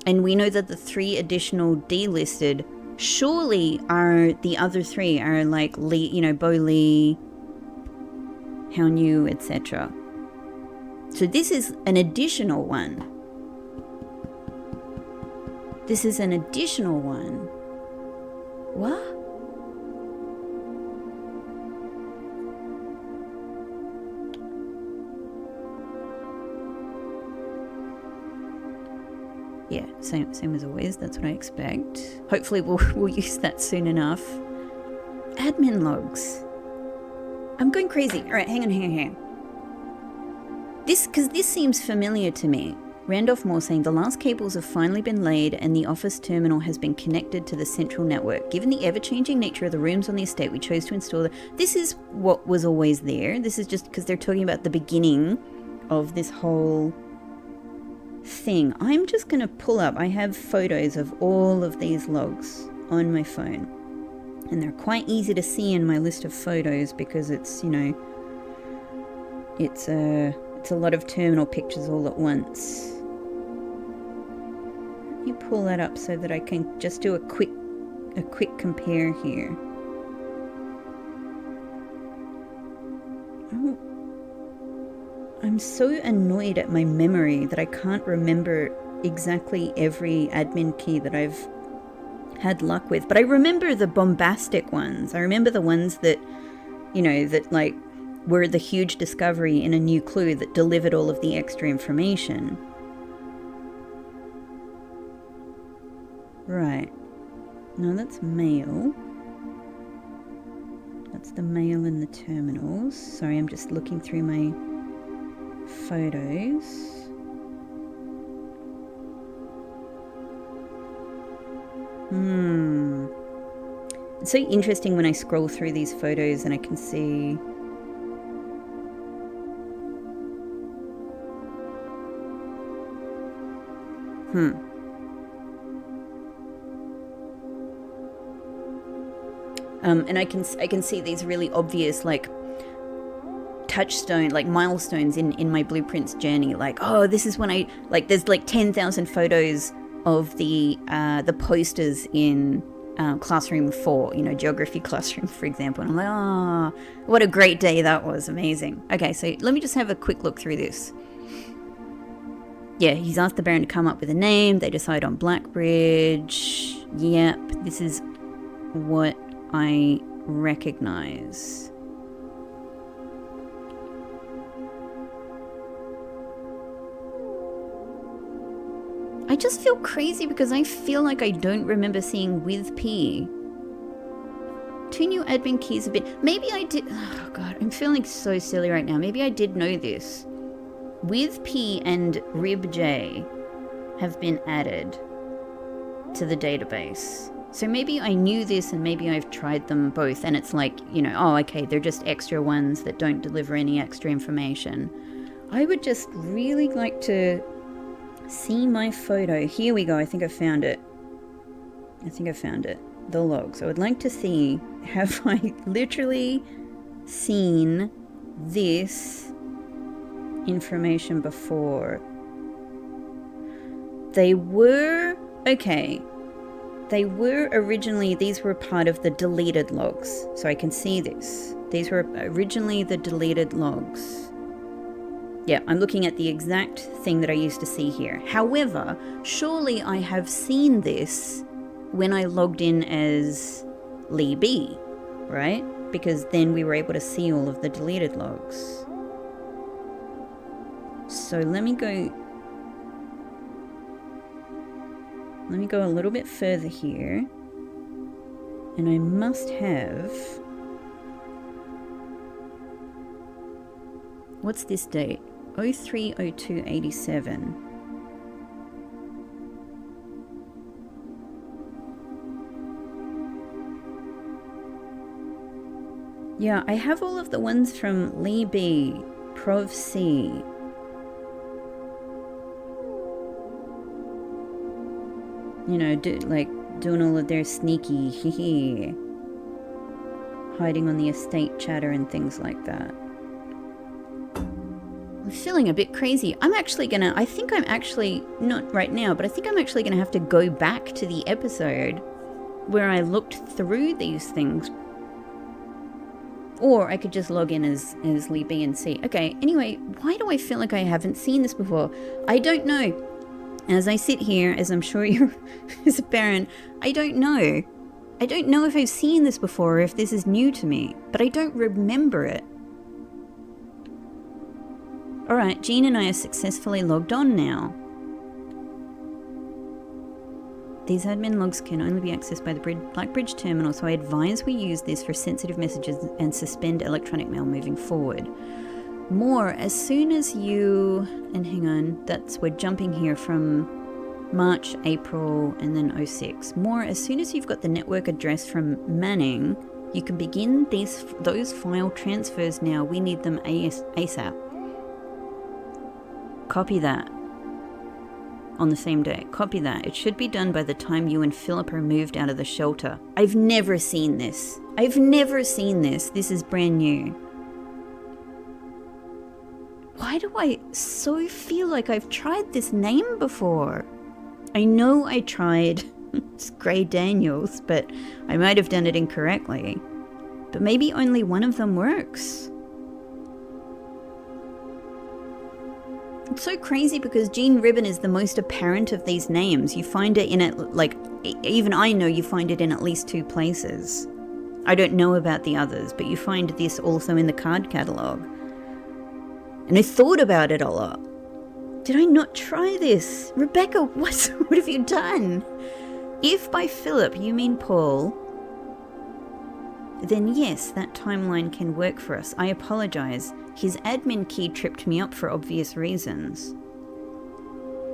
And we know that the 3 additional delisted surely are the other 3 are like Lee, you know, Bo Lee, How New, etc. So this is an additional one. What? Yeah, same as always. That's what I expect. Hopefully we'll use that soon enough. Admin logs. I'm going crazy. All right, hang on. Because this seems familiar to me. Randolph Moore saying the last cables have finally been laid and the office terminal has been connected to the central network. Given the ever-changing nature of the rooms on the estate, we chose to install This is what was always there. This is just because they're talking about the beginning of this whole thing. I'm just going to pull up. I have photos of all of these logs on my phone. And they're quite easy to see in my list of photos because it's, you know, it's a lot of terminal pictures all at once. Let me pull that up so that I can just do a quick compare here. Oh, I'm so annoyed at my memory that I can't remember exactly every admin key that I've had luck with. But I remember the bombastic ones. I remember the ones that, you know, that like were the huge discovery in a new clue that delivered all of the extra information. Right. No, that's mail. That's the mail in the terminals. Sorry, I'm just looking through my photos. It's so interesting when I scroll through these photos and I can see... and I can see these really obvious, like, touchstone, like milestones in my blueprints journey. Like, oh, this is when I, like, there's like 10,000 photos of the posters in classroom 4, you know, geography classroom, for example. And I'm like, oh, what a great day that was. Amazing. Okay, so let me just have a quick look through this. Yeah, he's asked the Baron to come up with a name. They decide on Blackbridge. Yep, this is what I recognize. I just feel crazy because I feel like I don't remember seeing with P. 2 new admin keys have been... Maybe I did... Oh god, I'm feeling so silly right now. Maybe I did know this. With P and RibJ have been added to the database. So maybe I knew this and maybe I've tried them both and it's like, you know, oh, okay, they're just extra ones that don't deliver any extra information. I would just really like to see my photo. Here we go. I think I found it. The logs. I would like to see, have I literally seen this information before? They were, okay. They were originally, these were part of the deleted logs. So I can see this. These were originally the deleted logs. Yeah, I'm looking at the exact thing that I used to see here. However, surely I have seen this when I logged in as Lee B, right? Because then we were able to see all of the deleted logs. So let me go a little bit further here. And I must have... What's this date? 03/02/87. Yeah, I have all of the ones from Lee B, Prov C. You know, doing all of their sneaky hee hiding on the estate chatter and things like that. I'm feeling a bit crazy. I think I'm actually, not right now, but I think I'm actually gonna have to go back to the episode where I looked through these things. Or I could just log in as Lee B and C. Okay, anyway, why do I feel like I haven't seen this before? I don't know. As I sit here, as I'm sure you're, as a parent, I don't know. I don't know if I've seen this before or if this is new to me, but I don't remember it. Alright, Jean and I are successfully logged on now. These admin logs can only be accessed by the Blackbridge terminal, so I advise we use this for sensitive messages and suspend electronic mail moving forward. More, as soon as you... And hang on, we're jumping here from March, April, and then 06. More, as soon as you've got the network address from Manning, you can begin those file transfers now. We need them ASAP. Copy that. On the same day. Copy that. It should be done by the time you and Philip are moved out of the shelter. I've never seen this. This is brand new. Why do I so feel like I've tried this name before? I know I tried Grey Daniels, but I might have done it incorrectly. But maybe only one of them works. It's so crazy because Jean Ribbon is the most apparent of these names. You find it in even I know you find it in at least 2 places. I don't know about the others, but you find this also in the card catalogue. And I thought about it a lot. Did I not try this? Rebecca, what have you done? If by Philip you mean Paul, then yes, that timeline can work for us. I apologize. His admin key tripped me up for obvious reasons.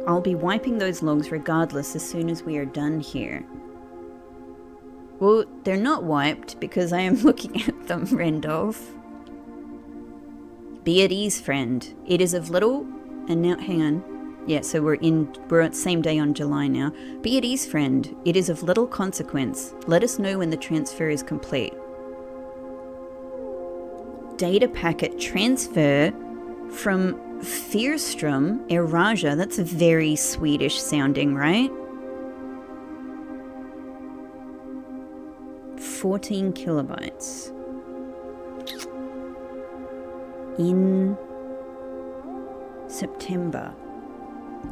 I'll be wiping those logs regardless as soon as we are done here. Well, they're not wiped because I am looking at them, Randolph. Be at ease, friend. It is of little... And now, hang on. Yeah, so we're at the same day on July now. Be at ease, friend. It is of little consequence. Let us know when the transfer is complete. Data packet transfer from Fyrstrom, Erasia. That's very Swedish sounding, right? 14 kilobytes. In September.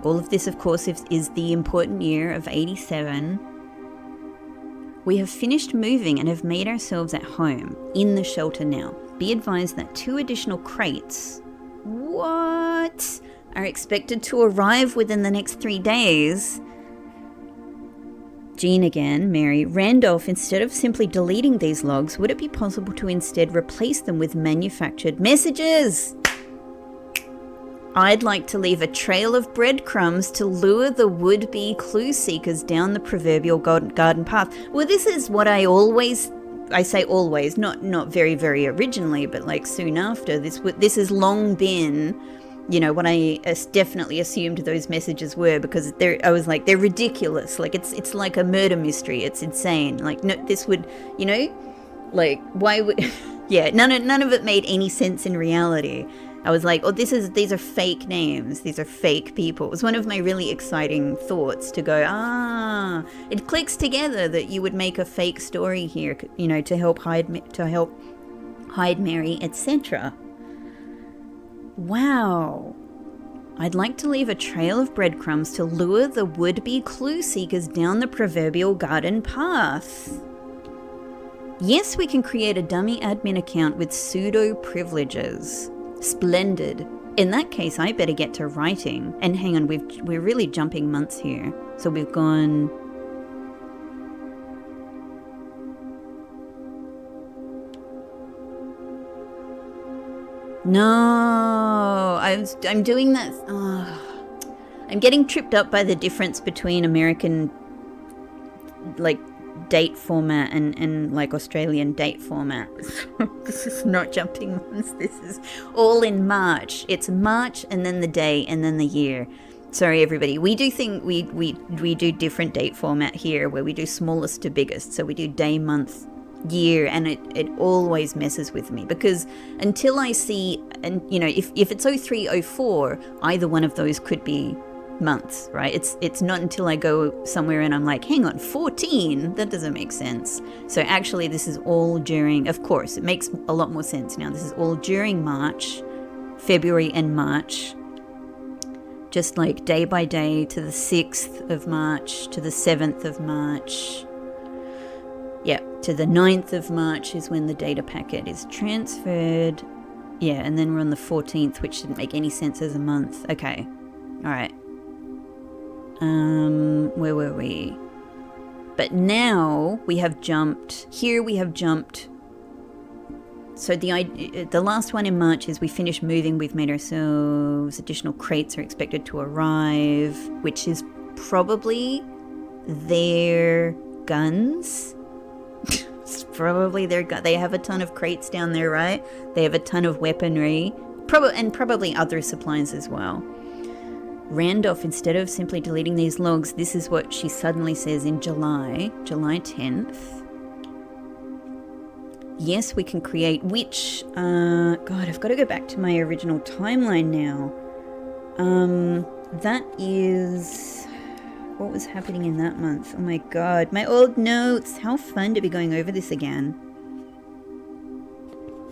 All of this, of course, is the important year of 87. We have finished moving and have made ourselves at home, in the shelter now. Be advised that 2 additional crates, what, are expected to arrive within the next 3 days. Jean again, Mary. Randolph, instead of simply deleting these logs, would it be possible to instead replace them with manufactured messages? I'd like to leave a trail of breadcrumbs to lure the would-be clue seekers down the proverbial garden path. Well, this is what I say always, not very, very originally, but like soon after. This has long been, you know, what I definitely assumed those messages were, because I was like, they're ridiculous. Like, it's like a murder mystery. It's insane. Like, no, this would, you know, like, why would... Yeah, none of it made any sense in reality. I was like, oh, these are fake names. These are fake people. It was one of my really exciting thoughts to go, it clicks together that you would make a fake story here, you know, to help hide Mary, etc. Wow. I'd like to leave a trail of breadcrumbs to lure the would-be clue seekers down the proverbial garden path. Yes, we can create a dummy admin account with pseudo privileges. Splendid. In that case, I better get to writing. And hang on, we're really jumping months here. So we've gone... No, I'm doing that. I'm getting tripped up by the difference between American, like, date format and like Australian date format. This is not jumping months. This is all in March. It's March and then the day and then the year. Sorry, everybody. We do do different date format here, where we do smallest to biggest. So we do day, month, year, and it always messes with me, because until I see, and you know, if it's 03, 04, either one of those could be months, right? It's not until I go somewhere and I'm like, hang on, 14? That doesn't make sense. So actually this is all during, of course, it makes a lot more sense now. This is all during March, February and March, just like day by day to the 6th of March, to the 7th of March. Yeah, to the 9th of March is when the data packet is transferred. Yeah, and then we're on the 14th, which didn't make any sense as a month. Okay, all right. Where were we? But now we have jumped. Here we have jumped. So the last one in March is we finished moving. We've made ourselves. Additional crates are expected to arrive, which is probably their guns. It's probably their gun. They have a ton of crates down there, right? They have a ton of weaponry, probably other supplies as well. Randolph, instead of simply deleting these logs, this is what she suddenly says in July 10th. Yes, we can create, which, God, I've got to go back to my original timeline now. That is, what was happening in that month? Oh my God, my old notes. How fun to be going over this again.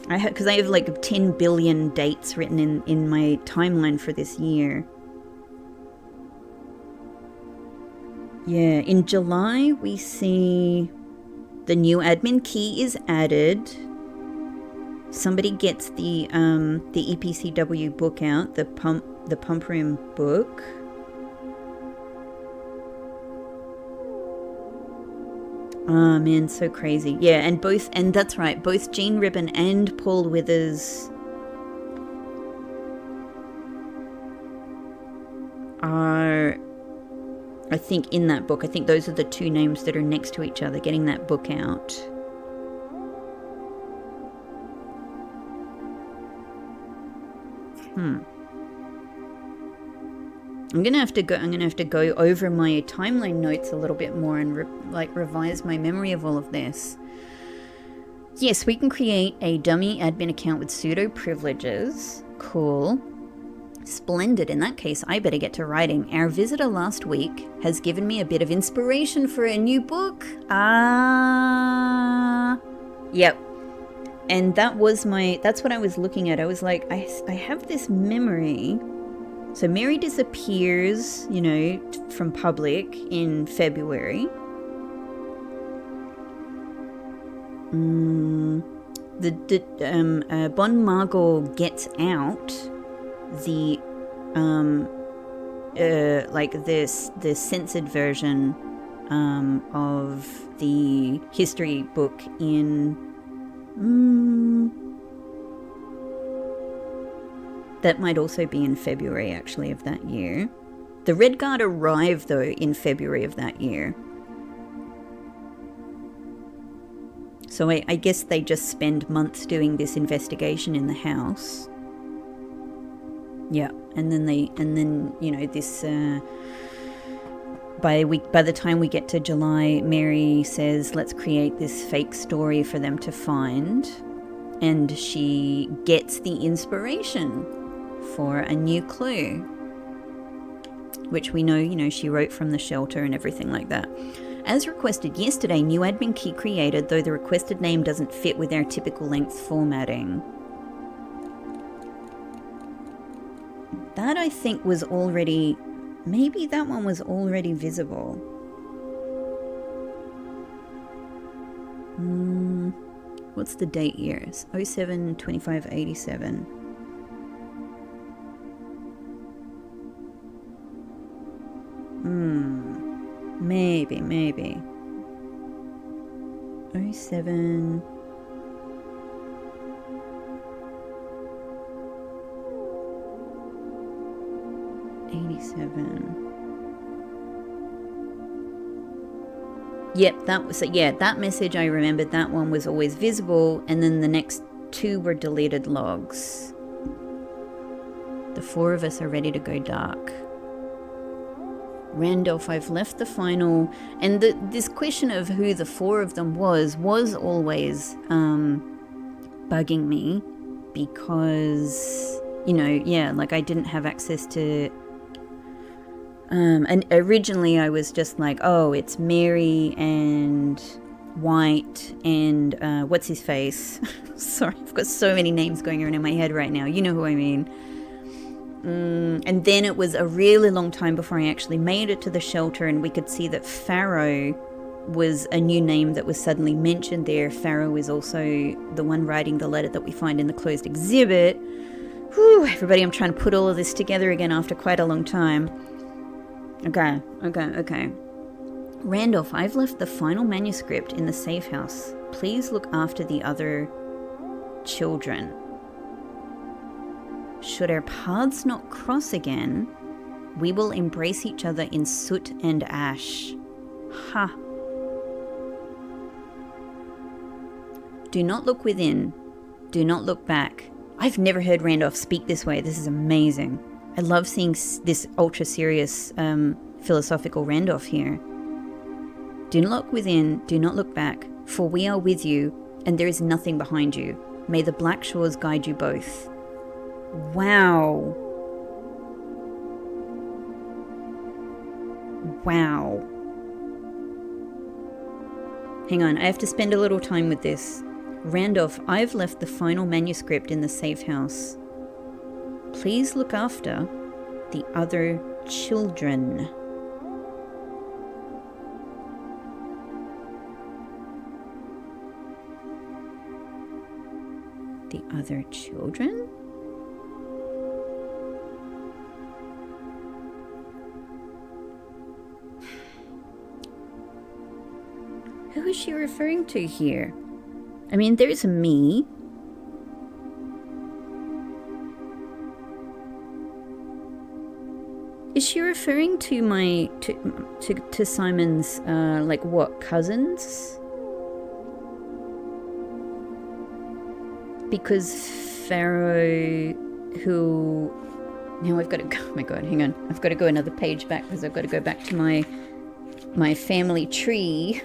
Because I have like 10 billion dates written in my timeline for this year. Yeah, in July we see the new admin key is added. Somebody gets the EPCW book out, the pump room book. Oh man, so crazy. Yeah, and that's right, both Jean Ribbon and Paul Withers are I think in that book, I think those are the two names that are next to each other, getting that book out. I'm gonna have to go over my timeline notes a little bit more and revise my memory of all of this. Yes, we can create a dummy admin account with pseudo privileges. Cool. Splendid. In that case, I better get to writing. Our visitor last week has given me a bit of inspiration for a new book. Yep. And that's what I was looking at. I was like, I have this memory. So Mary disappears, you know, from public in February. Bon Margot gets out the the censored version of the history book in that might also be in February, actually, of that year. The Red Guard arrived, though, in February of that year. So I guess they just spend months doing this investigation in the house. Yeah, and then you know, this by the time we get to July, Mary says, let's create this fake story for them to find, and she gets the inspiration for a new clue, which we know, you know, she wrote from the shelter and everything like that. As requested yesterday, new admin key created, though the requested name doesn't fit with our typical length formatting. That, I think, was already... Maybe that one was already visible. What's the date years? 07, 25, 87. Maybe. 07... 87. Yep, that message I remembered. That one was always visible, and then the next two were deleted logs. The four of us are ready to go dark. Randolph, I've left the final, and this question of who the four of them was always bugging me, because, you know, yeah, like I didn't have access to and originally I was just like, oh, it's Mary and White and what's his face? Sorry, I've got so many names going around in my head right now. You know who I mean. And then it was a really long time before I actually made it to the shelter, and we could see that Farrow was a new name that was suddenly mentioned there. Farrow is also the one writing the letter that we find in the closed exhibit. Whew, everybody, I'm trying to put all of this together again after quite a long time. Okay. Randolph, I've left the final manuscript in the safe house. Please look after the other children. Should our paths not cross again, we will embrace each other in soot and ash. Ha. Do not look within. Do not look back. I've never heard Randolph speak this way. This is amazing. I love seeing this ultra serious philosophical Randolph here. Do not look within, do not look back, for we are with you, and there is nothing behind you. May the black shores guide you both. Wow. Wow. Hang on, I have to spend a little time with this. Randolph, I've left the final manuscript in the safe house. Please look after the other children. The other children? Who is she referring to here? I mean, there's me. Is she referring to to Simon's like what, cousins? Because Pharaoh, who now I've got to go. Oh my god, hang on! I've got to go another page back because I've got to go back to my family tree.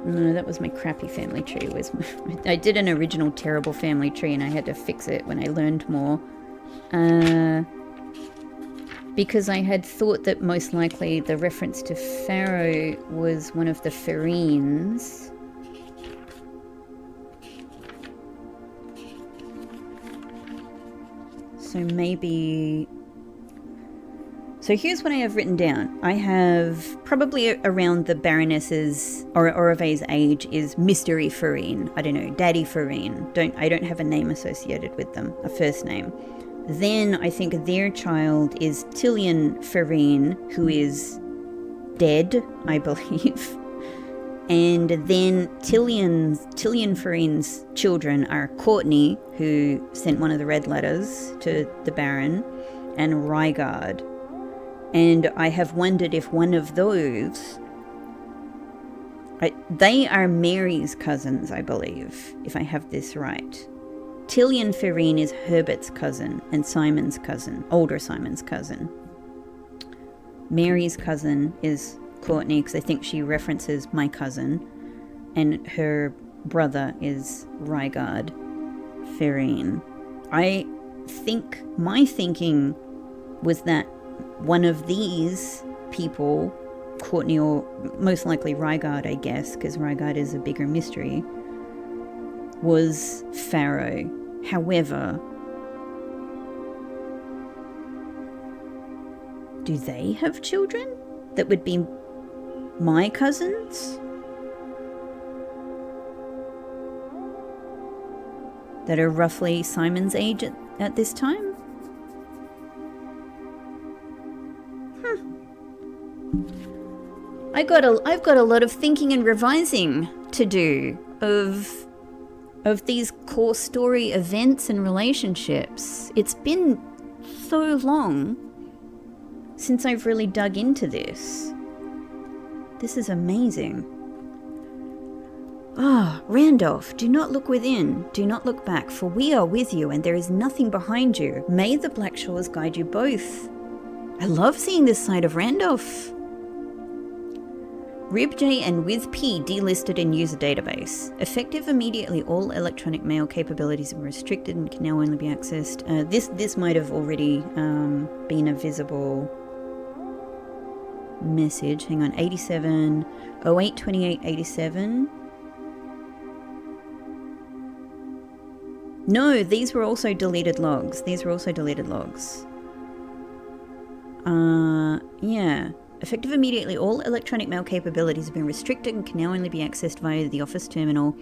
No, that was my crappy family tree. I did an original terrible family tree and I had to fix it when I learned more. Because I had thought that most likely the reference to Pharaoh was one of the Pharaohs. So maybe... So here's what I have written down. I have probably around the Baroness's or Oreve's age is Mystery Farine. I don't know, Daddy Farine. I don't have a name associated with them, a first name. Then I think their child is Tillian Farine, who is dead, I believe. And then Tillian Farine's children are Courtney, who sent one of the red letters to the Baron, and Rygard. And I have wondered if one of those... they are Mary's cousins, I believe, if I have this right. Tillian Farine is Herbert's cousin and Simon's cousin, older Simon's cousin. Mary's cousin is Courtney, because I think she references my cousin. And her brother is Rygard Farine. I think my thinking was that one of these people, Courtney or most likely Rygard, I guess, because Rygard is a bigger mystery, was Pharaoh. However, do they have children that would be my cousins? That are roughly Simon's age at this time? I've got a lot of thinking and revising to do of these core story events and relationships. It's been so long since I've really dug into this. This is amazing. Ah, Randolph, do not look within, do not look back, for we are with you and there is nothing behind you. May the Black Shores guide you both. I love seeing this side of Randolph. RibJ and WithP delisted in user database. Effective immediately, all electronic mail capabilities are restricted and can now only be accessed. This might have already been a visible message. Hang on, 87, 08, 28, 87. No, these were also deleted logs. Yeah. Effective immediately, all electronic mail capabilities have been restricted and can now only be accessed via the office terminal.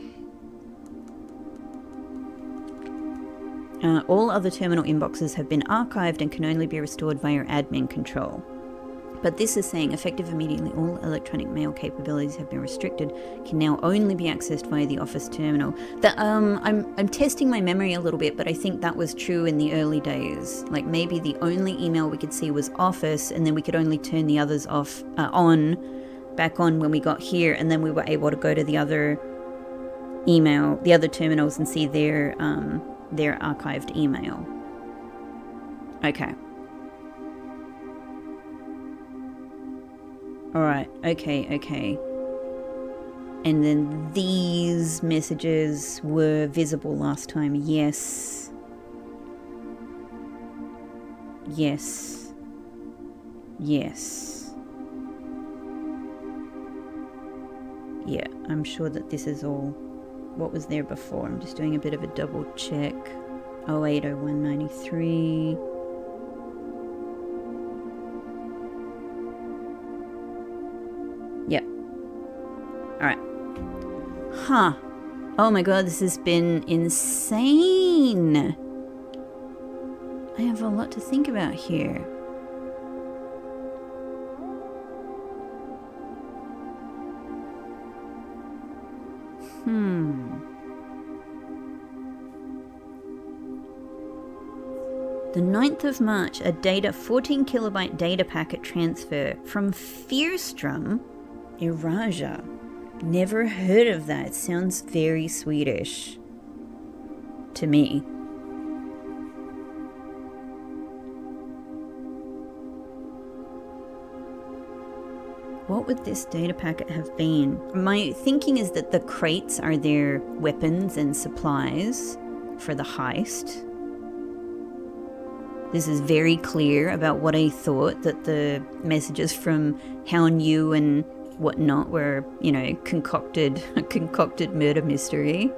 All other terminal inboxes have been archived and can only be restored via admin control. But this is saying effective immediately, all electronic mail capabilities have been restricted, can now only be accessed via the office terminal. I'm testing my memory a little bit, but I think that was true in the early days. Like maybe the only email we could see was office, and then we could only turn the others back on when we got here, and then we were able to go to the other terminals and see their archived email. Okay. Alright, okay. And then these messages were visible last time. Yes. Yeah, I'm sure that this is all what was there before. I'm just doing a bit of a double check. 080193. Yep. Alright. Huh. Oh my god, this has been insane. I have a lot to think about here. The 9th of March, a 14 kilobyte data packet transfer from Fyrstrom, Erasia. Never heard of that. It sounds very Swedish to me. What would this data packet have been? My thinking is that the crates are their weapons and supplies for the heist. This is very clear about what I thought, that the messages from How New and whatnot were, you know, concocted murder mystery.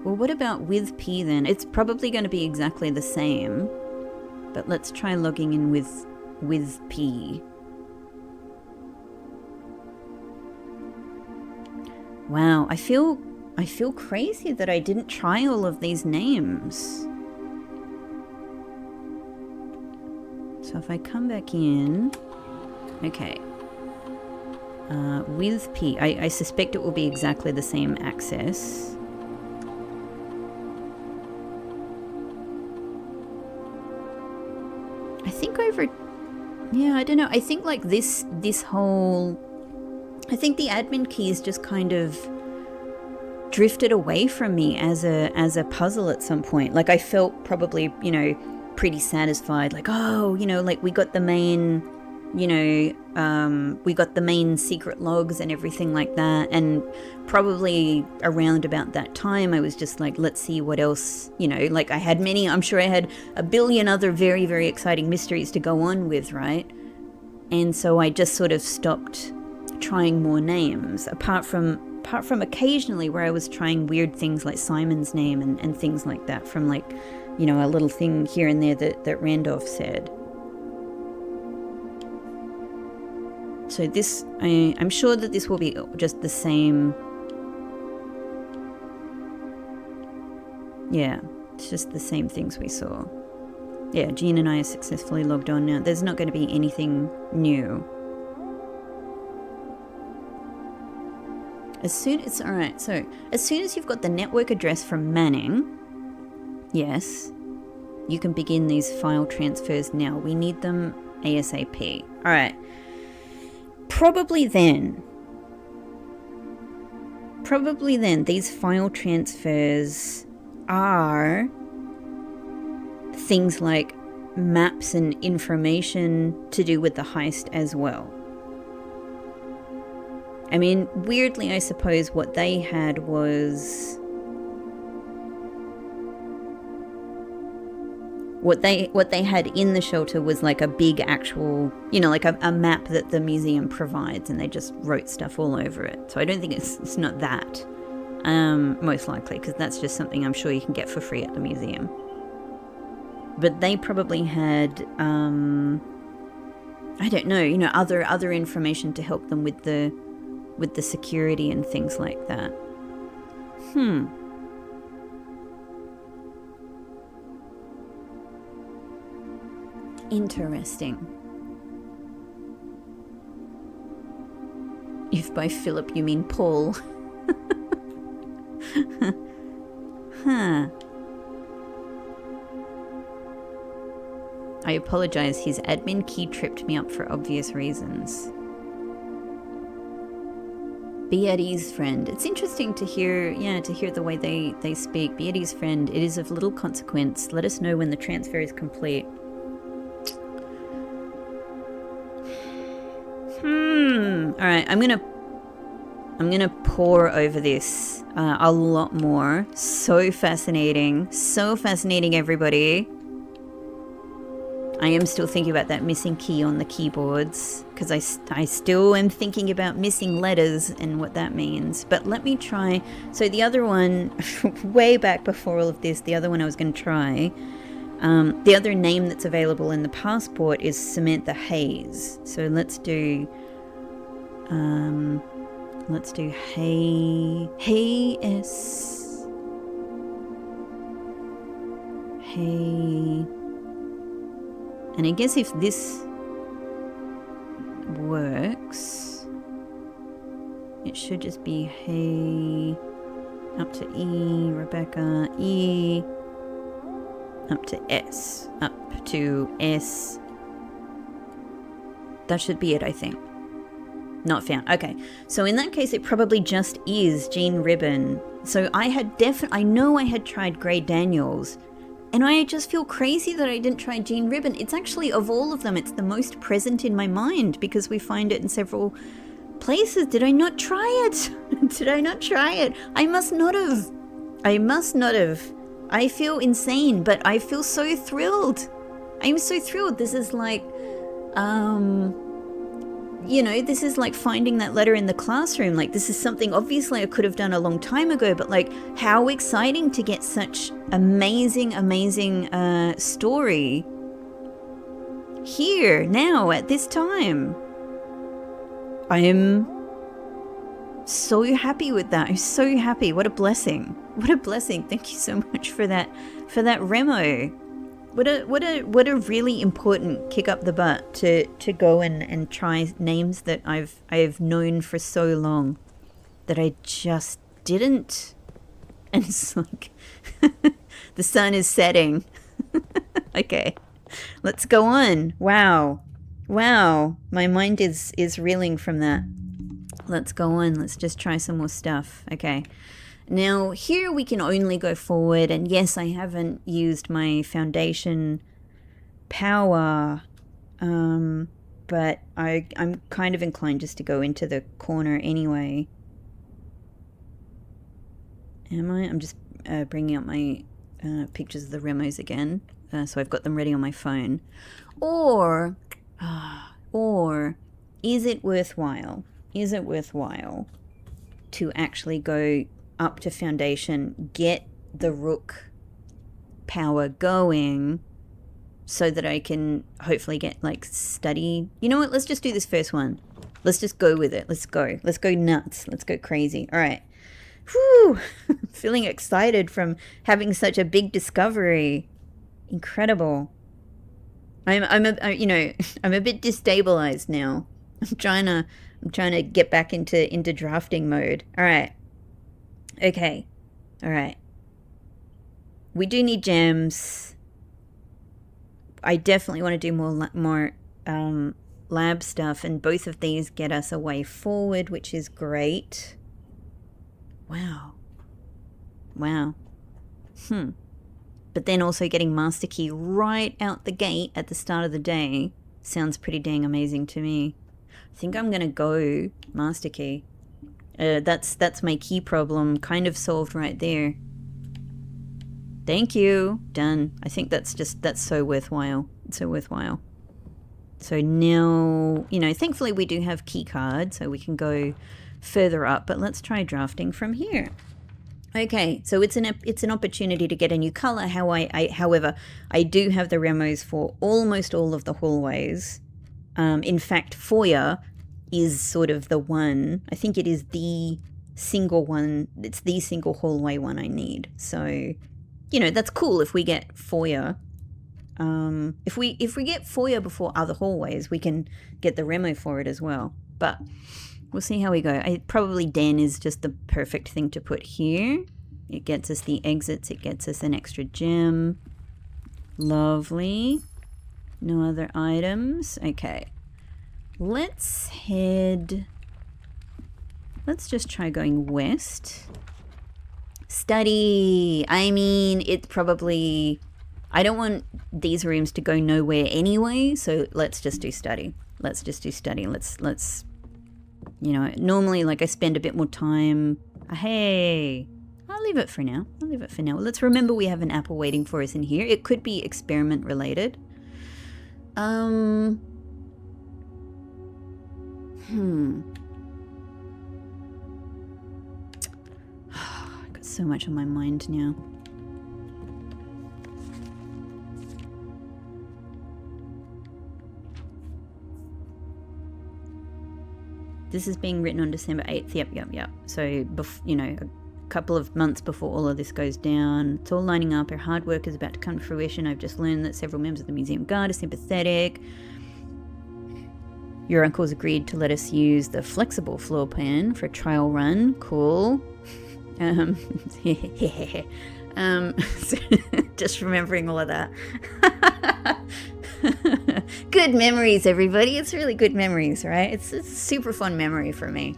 Well, what about with P then? It's probably going to be exactly the same, but let's try logging in with P. Wow, I feel crazy that I didn't try all of these names. So if I come back in, okay. With P, I suspect it will be exactly the same access. I think yeah, I don't know. I think like this whole, I think the admin keys just kind of drifted away from me as a puzzle at some point. Like I felt probably, you know, pretty satisfied. Like, oh, you know, like we got the main, you know, we got the main secret logs and everything like that. And probably around about that time, I was just like, let's see what else, you know, like I'm sure I had a billion other very, very exciting mysteries to go on with, right? And so I just sort of stopped trying more names, apart from occasionally where I was trying weird things like Simon's name and things like that from like, you know, a little thing here and there that Randolph said. So this, I'm sure that this will be just the same. Yeah, it's just the same things we saw. Yeah, Jean and I are successfully logged on now. There's not going to be anything new. Alright, so as soon as you've got the network address from Manning, yes, you can begin these file transfers now. We need them ASAP. Alright. Probably then, these file transfers are things like maps and information to do with the heist as well. I mean, weirdly, I suppose what they had was... What they had in the shelter was like a big actual, you know, like a map that the museum provides, and they just wrote stuff all over it. So I don't think it's not that, most likely, because that's just something I'm sure you can get for free at the museum. But they probably had, I don't know, you know, other information to help them with the security and things like that. Interesting. If by Philip you mean Paul. Huh. I apologize, his admin key tripped me up for obvious reasons. Be at ease, friend. It's interesting to hear, the way they speak. Be at ease, friend. It is of little consequence. Let us know when the transfer is complete. Alright, I'm gonna pore over this a lot more. So fascinating, everybody. I am still thinking about that missing key on the keyboards, because I still am thinking about missing letters and what that means. But let me try. So the other one, way back before all of this, the other one I was going to try, the other name that's available in the passport is Samantha Hayes. So let's do Hayes. Hey. And I guess if this works, It should just be hey, up to E, Rebecca, E, up to S, up to S. That should be it, I think. Not found. Okay, so in that case, it probably just is Jean Ribbon. So I know I had tried Grey Daniels, and I just feel crazy that I didn't try Jean Ribbon. It's actually, of all of them, it's the most present in my mind because we find it in several places. Did I not try it? Did I not try it? I must not have. I must not have. I feel insane, but I feel so thrilled. I'm so thrilled. This is like, you know, this is like finding that letter in the classroom. Like, this is something obviously I could have done a long time ago, but like, how exciting to get such amazing story here, now, at this time. I am so happy with that. I'm so happy. What a blessing. What a blessing. Thank you so much for that Remo. What a really important kick up the butt to go and try names that I've known for so long that I just didn't. And it's like the sun is setting. Okay, let's go on. Wow, my mind is reeling from that. Let's go on. Let's just try some more stuff. Okay. Now, here we can only go forward, and yes, I haven't used my foundation power, but I'm kind of inclined just to go into the corner anyway. Am I? I'm just bringing up my pictures of the Remos again, so I've got them ready on my phone. Or is it worthwhile? Is it worthwhile to actually go up to foundation, get the rook power going so that I can hopefully get like study? You know what? Let's just do this first one. Let's just go with it. Let's go. Let's go nuts. Let's go crazy. All right. Whew. Feeling excited from having such a big discovery. Incredible. I'm a bit destabilized now. I'm trying to get back into drafting mode. All right. Okay. All right. We do need gems. I definitely want to do more lab stuff, and both of these get us a way forward, which is great. Wow. But then also getting Master Key right out the gate at the start of the day sounds pretty dang amazing to me. I think I'm gonna go Master Key. That's my key problem kind of solved right there. Thank you. Done. I think that's so worthwhile. It's so worthwhile. So now, you know, thankfully we do have key card, so we can go further up, but let's try drafting from here. Okay, so it's an opportunity to get a new color. However, I do have the Remos for almost all of the hallways. In fact, foyer is sort of the one. I think it is the single one. It's the single hallway one I need. So, you know, that's cool if we get foyer. If we get foyer before other hallways, we can get the Remo for it as well. But we'll see how we go. Probably Den is just the perfect thing to put here. It gets us the exits. It gets us an extra gem. Lovely. No other items. Okay. Let's just try going west. Study. I mean, it's probably... I don't want these rooms to go nowhere anyway, so let's just do study. Let's just do study. Let's you know, normally like I spend a bit more time. Hey, I'll leave it for now. Let's remember we have an apple waiting for us in here. It could be experiment related. I've got so much on my mind now. This is being written on December 8th. Yep. So, you know, a couple of months before all of this goes down. It's all lining up. Our hard work is about to come to fruition. I've just learned that several members of the museum guard are sympathetic. Your uncle's agreed to let us use the flexible floor plan for a trial run. Cool. Just remembering all of that. Good memories, everybody. It's really good memories, right? It's a super fun memory for me.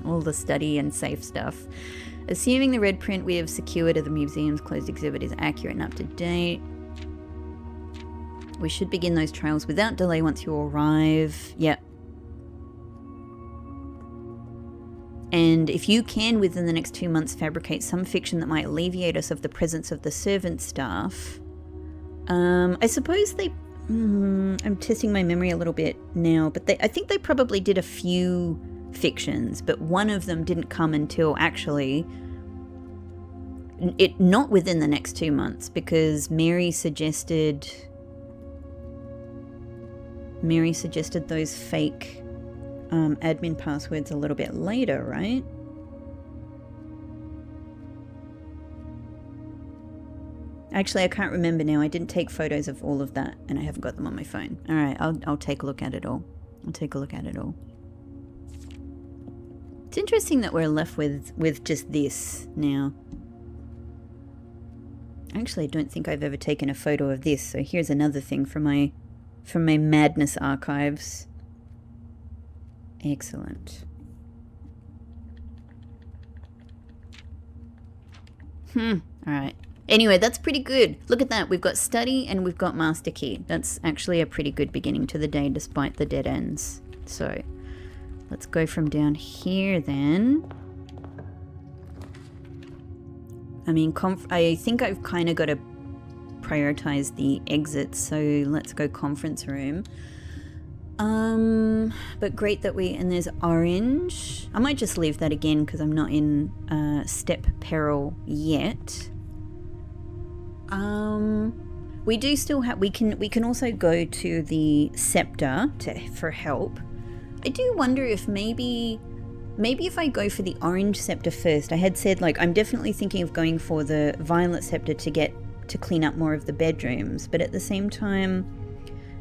All the study and safe stuff. Assuming the red print we have secured at the museum's closed exhibit is accurate and up to date, we should begin those trials without delay once you arrive. Yep. And if you can, within the next 2 months, fabricate some fiction that might alleviate us of the presence of the servant staff. I suppose they... I'm testing my memory a little bit now, but I think they probably did a few fictions, but one of them didn't come until actually... not within the next 2 months, because Mary suggested those fake admin passwords a little bit later, right? Actually, I can't remember now. I didn't take photos of all of that, and I haven't got them on my phone. All right, I'll take a look at it all. It's interesting that we're left with just this now. Actually, I don't think I've ever taken a photo of this, so here's another thing from my madness archives. Excellent. All right. Anyway, that's pretty good. Look at that. We've got study and we've got master key. That's actually a pretty good beginning to the day despite the dead ends. So let's go from down here then. I mean, I think I've kind of got to prioritize the exits, so let's go conference room. But great that and there's orange. I might just leave that again because I'm not in step peril yet. We do still have, we can also go to the scepter for help. I do wonder if maybe if I go for the orange scepter first. I had said, like, I'm definitely thinking of going for the violet scepter to clean up more of the bedrooms, but at the same time,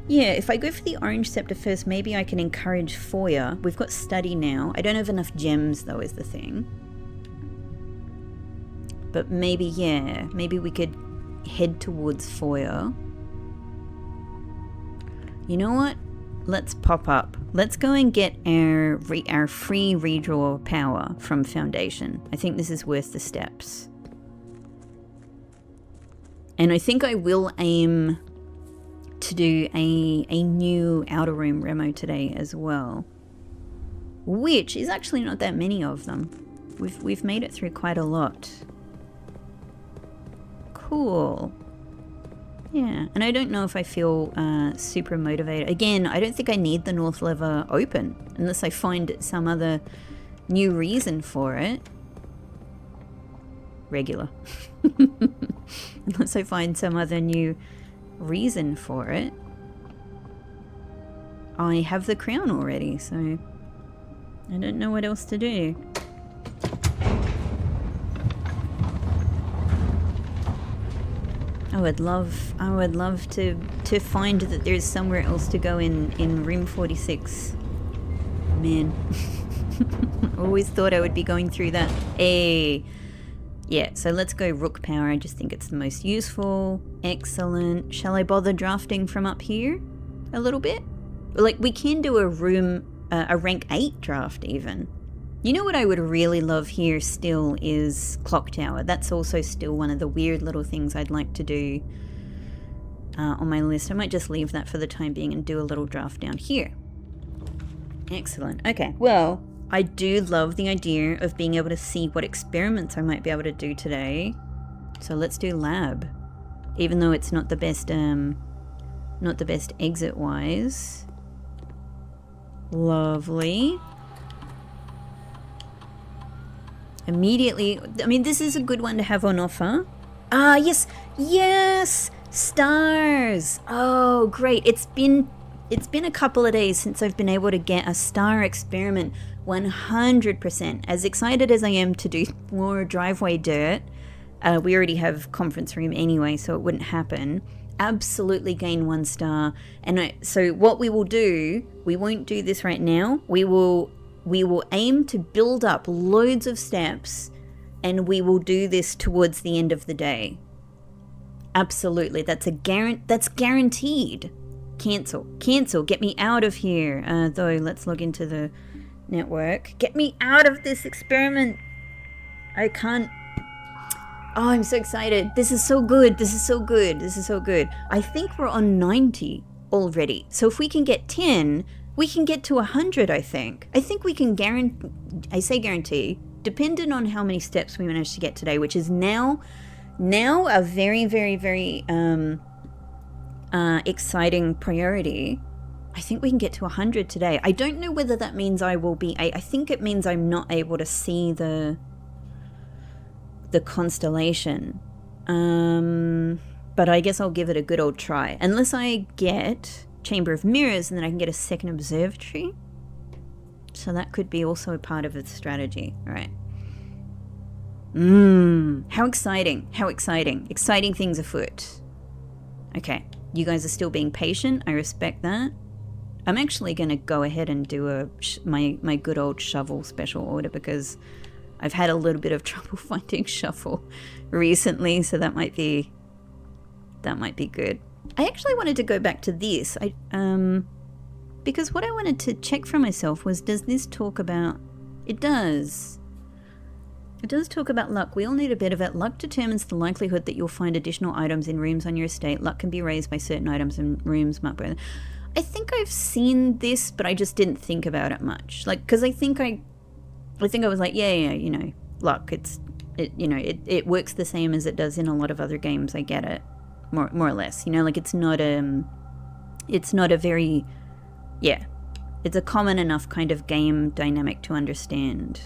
yeah, if I go for the orange scepter first, maybe I can encourage foyer. We've got study now. I don't have enough gems though, is the thing. But maybe, yeah, maybe we could head towards foyer. You know what? Let's pop up. Let's go and get our free redraw power from Foundation. I think this is worth the steps. And I think I will aim to do a new outer room remo today as well, which is actually not that many of them. We've made it through quite a lot. Cool. Yeah, and I don't know if I feel super motivated. Again, I don't think I need the north lever open unless I find some other new reason for it. Regular. Unless I find some other new reason for it. I have the crown already, so I don't know what else to do. I would love to find that there's somewhere else to go in room 46. Man. Always thought I would be going through that. Hey. Yeah, so let's go rook power. I just think it's the most useful. Excellent. Shall I bother drafting from up here a little bit? Like, we can do a rank 8 draft even. You know what I would really love here still is clock tower. That's also still one of the weird little things I'd like to do on my list. I might just leave that for the time being and do a little draft down here. Excellent. Okay, well, I do love the idea of being able to see what experiments I might be able to do today. So let's do lab. Even though it's not the best exit wise. Lovely. Immediately, I mean, this is a good one to have on offer. Ah, yes, yes, stars. Oh, great. It's been a couple of days since I've been able to get a star experiment 100%. As excited as I am to do more driveway dirt, we already have conference room anyway, so it wouldn't happen. absolutely gain 1 star. And so what we will do, we won't do this right now. We will aim to build up loads of steps, and we will do this towards the end of the day. Absolutely. That's guaranteed. Cancel. Get me out of here. Though, let's log into the network. Get me out of this experiment. I can't. Oh, I'm so excited. This is so good. I think we're on 90 already. So if we can get 10, we can get to 100, I think. I think we can guarantee, dependent on how many steps we manage to get today, which is now a very, very, very exciting priority. I think we can get to 100 today. I don't know whether that means I think it means I'm not able to see the constellation. But I guess I'll give it a good old try. Unless I get Chamber of Mirrors, and then I can get a second observatory. So that could be also a part of the strategy. All right. How exciting. Exciting things afoot. Okay. You guys are still being patient. I respect that. I'm actually going to go ahead and do my good old shovel special order, because I've had a little bit of trouble finding shovel recently, so that might be good. I actually wanted to go back to this. Because what I wanted to check for myself was, does this talk about... It does. It does talk about luck. We all need a bit of it. Luck determines the likelihood that you'll find additional items in rooms on your estate. Luck can be raised by certain items in rooms marked by... I think I've seen this, but I just didn't think about it much. Like, because I think I was like, yeah, luck. It works the same as it does in a lot of other games. I get it, more or less. Like it's not a very, it's a common enough kind of game dynamic to understand.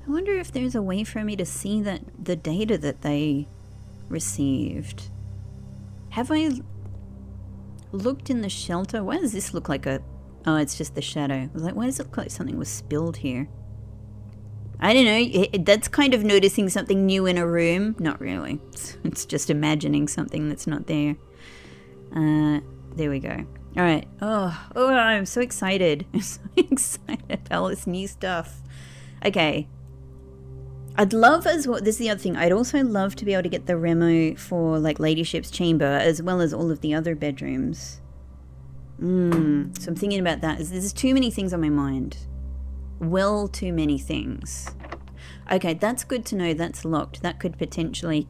I wonder if there's a way for me to see the data that they received. Have I looked in the shelter? Why does this look like oh, it's just the shadow. I was like, why does it look like something was spilled here? I don't know. That's kind of noticing something new in a room. Not really. It's just imagining something that's not there. There we go. All right. Oh, I'm so excited. I'm so excited about all this new stuff. Okay. I'd love as well, this is the other thing, I'd also love to be able to get the remo for like Ladyship's chamber, as well as all of the other bedrooms. So I'm thinking about that. There's too many things on my mind. Well, too many things. Okay, that's good to know. That's locked. That could potentially,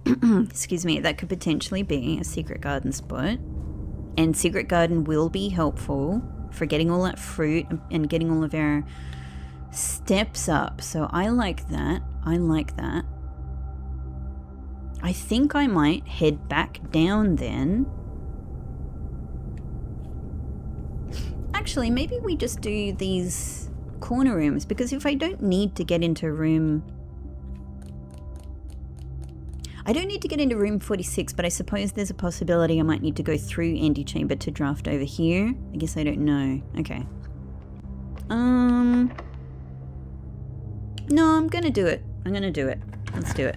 excuse me, that could potentially be a secret garden spot. And secret garden will be helpful for getting all that fruit and getting all of our steps up. So I like that. I think I might head back down then. Actually, maybe we just do these corner rooms, because if I don't need to get into room... I don't need to get into room 46, but I suppose there's a possibility I might need to go through antechamber to draft over here. I guess I don't know. Okay. No, I'm gonna do it. Let's do it.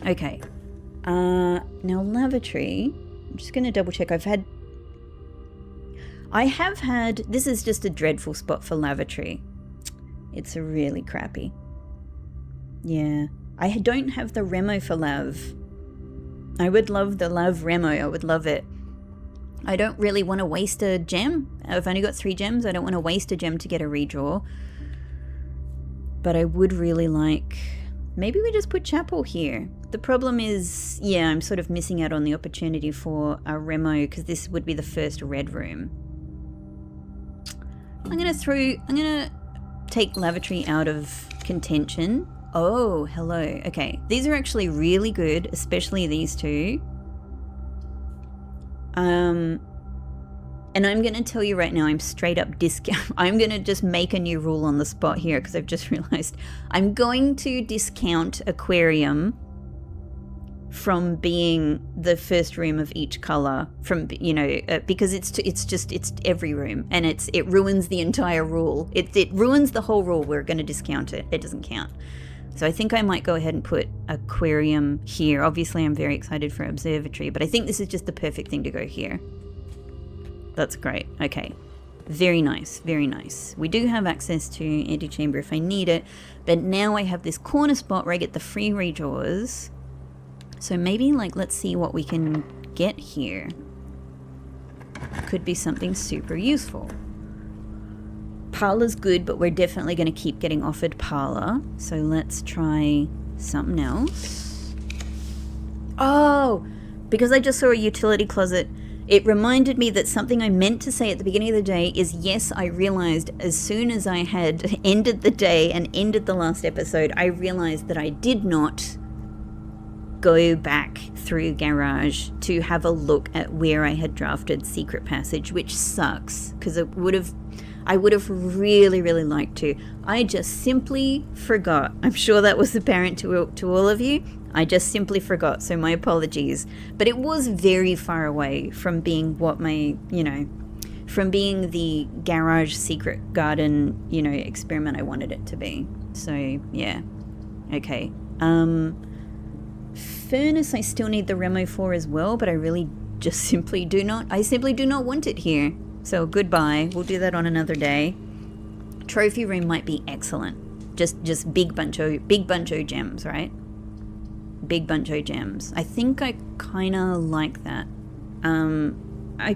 Okay. Now lavatory. I'm just gonna double check. I have had, this is just a dreadful spot for lavatory. It's really crappy. Yeah. I don't have the remo for lav. I would love the lav remo. I would love it. I don't really want to waste a gem. I've only got 3 gems. I don't want to waste a gem to get a redraw. But I would really like... Maybe we just put chapel here. The problem is, yeah, I'm sort of missing out on the opportunity for a remo, because this would be the first red room. I'm gonna take lavatory out of contention. Oh, hello. Okay, these are actually really good, especially these two. And I'm going to tell you right now, I'm straight up I'm going to just make a new rule on the spot here, because I've just realized I'm going to discount aquarium from being the first room of each color, from because it's every room, and it ruins the entire rule. It ruins the whole rule. We're going to discount it. It doesn't count. So I think I might go ahead and put aquarium here. Obviously, I'm very excited for observatory, but I think this is just the perfect thing to go here. That's great. Okay. Very nice, very nice. We do have access to antechamber if I need it, but now I have this corner spot where I get the free redraws. So maybe, like, let's see what we can get here. Could be something super useful. Parlor's good, but we're definitely going to keep getting offered Parlor. So let's try something else. Oh, because I just saw a utility closet, it reminded me that something I meant to say at the beginning of the day is, yes, I realized as soon as I had ended the day and ended the last episode, I realized that I did not go back through garage to have a look at where I had drafted secret passage, which sucks because I would have really, really liked to. I just simply forgot. I'm sure that was apparent to all of you. I just simply forgot, so my apologies. But it was very far away from being from being the garage secret garden, experiment I wanted it to be. So, yeah. Okay. Furnace I still need the Remo for as well, but I really just simply do not want it here. So goodbye. We'll do that on another day. Trophy room might be excellent. Just big buncho gems, right? Big buncho gems. I think I kind of like that. I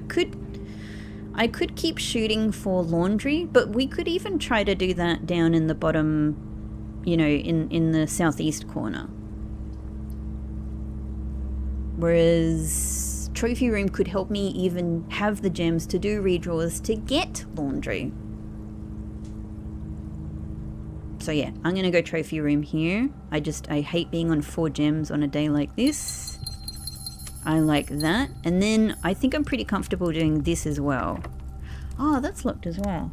could keep shooting for laundry, but we could even try to do that down in the bottom, in the southeast corner. Whereas trophy room could help me even have the gems to do redraws to get laundry. So yeah, I'm going to go trophy room here. I hate being on 4 gems on a day like this. I like that. And then I think I'm pretty comfortable doing this as well. Oh, that's locked as well.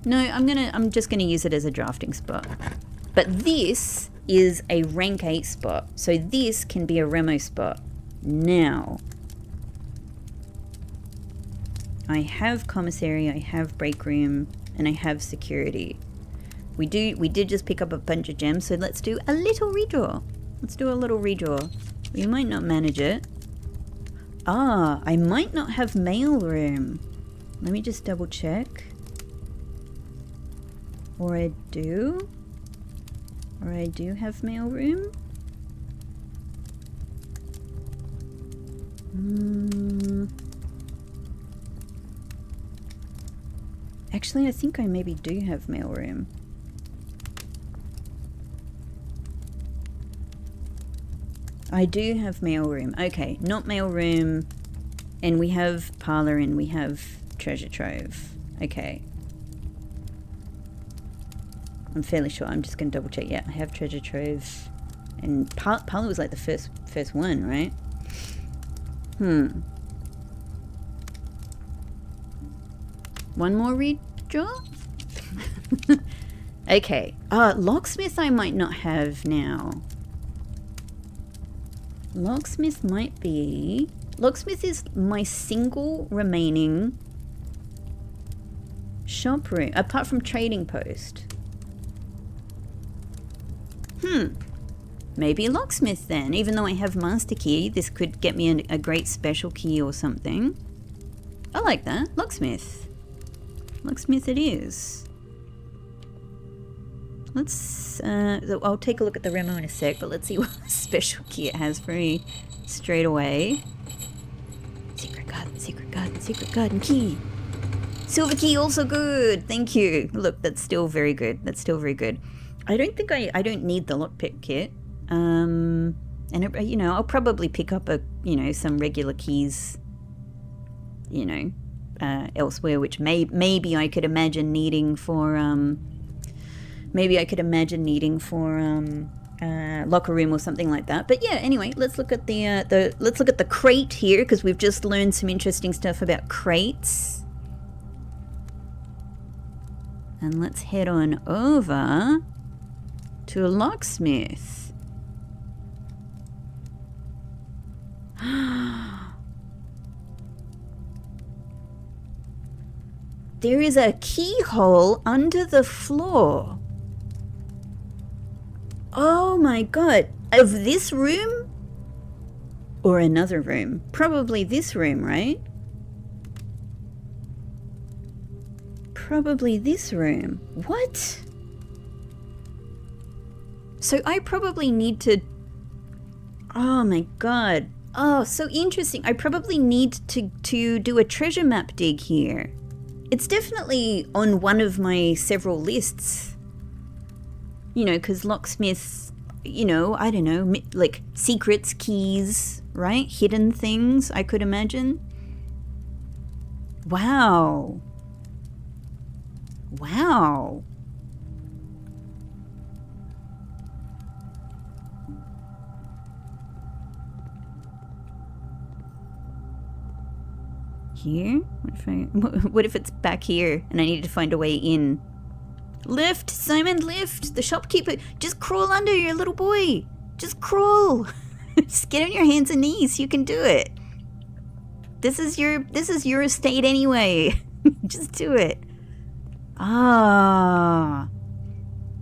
No, I'm just gonna use it as a drafting spot. But this is a rank 8 spot, so this can be a Remo spot. Now, I have commissary, I have break room, and I have security. We did just pick up a bunch of gems, so let's do a little redraw. Let's do a little redraw. We might not manage it. Ah, I might not have mail room. Let me just double check. Or I do have mail room. Actually, I think I maybe do have mail room. I do have mail room. Okay, not mail room. And we have parlor and we have treasure trove. Okay. I'm fairly sure. I'm just going to double check. Yeah, I have treasure trove. And parlor was like the first one, right? One more redraw? Okay. Locksmith I might not have now. Locksmith might be... Locksmith is my single remaining shop room, apart from trading post. Maybe locksmith then. Even though I have master key, this could get me a great special key or something. I like that. Locksmith. Locksmith it is. Let's, I'll take a look at the Remo in a sec, but let's see what special key it has for me straight away. Secret garden key. Silver key also good. Thank you. Look, that's still very good. That's still very good. I don't think I don't need the lockpick kit. And I'll probably pick up some regular keys, elsewhere, which maybe I could imagine needing for locker room or something like that. But yeah, anyway, let's look at the crate here, because we've just learned some interesting stuff about crates. And let's head on over to a locksmith. There is a keyhole under the floor. Oh my god. Of this room? Or another room? Probably this room, right? Probably this room. What? So I probably need to... Oh my god. Oh, so interesting. I probably need to do a treasure map dig here. It's definitely on one of my several lists. You know, because locksmiths, you know, I don't know, like secrets, keys, right? Hidden things, I could imagine. Wow. Wow. Here? What if it's back here and I need to find a way in? Lift, Simon, lift! The shopkeeper, just crawl under, your little boy. Just crawl. Just get on your hands and knees. You can do it. This is your estate anyway. Just do it. Ah.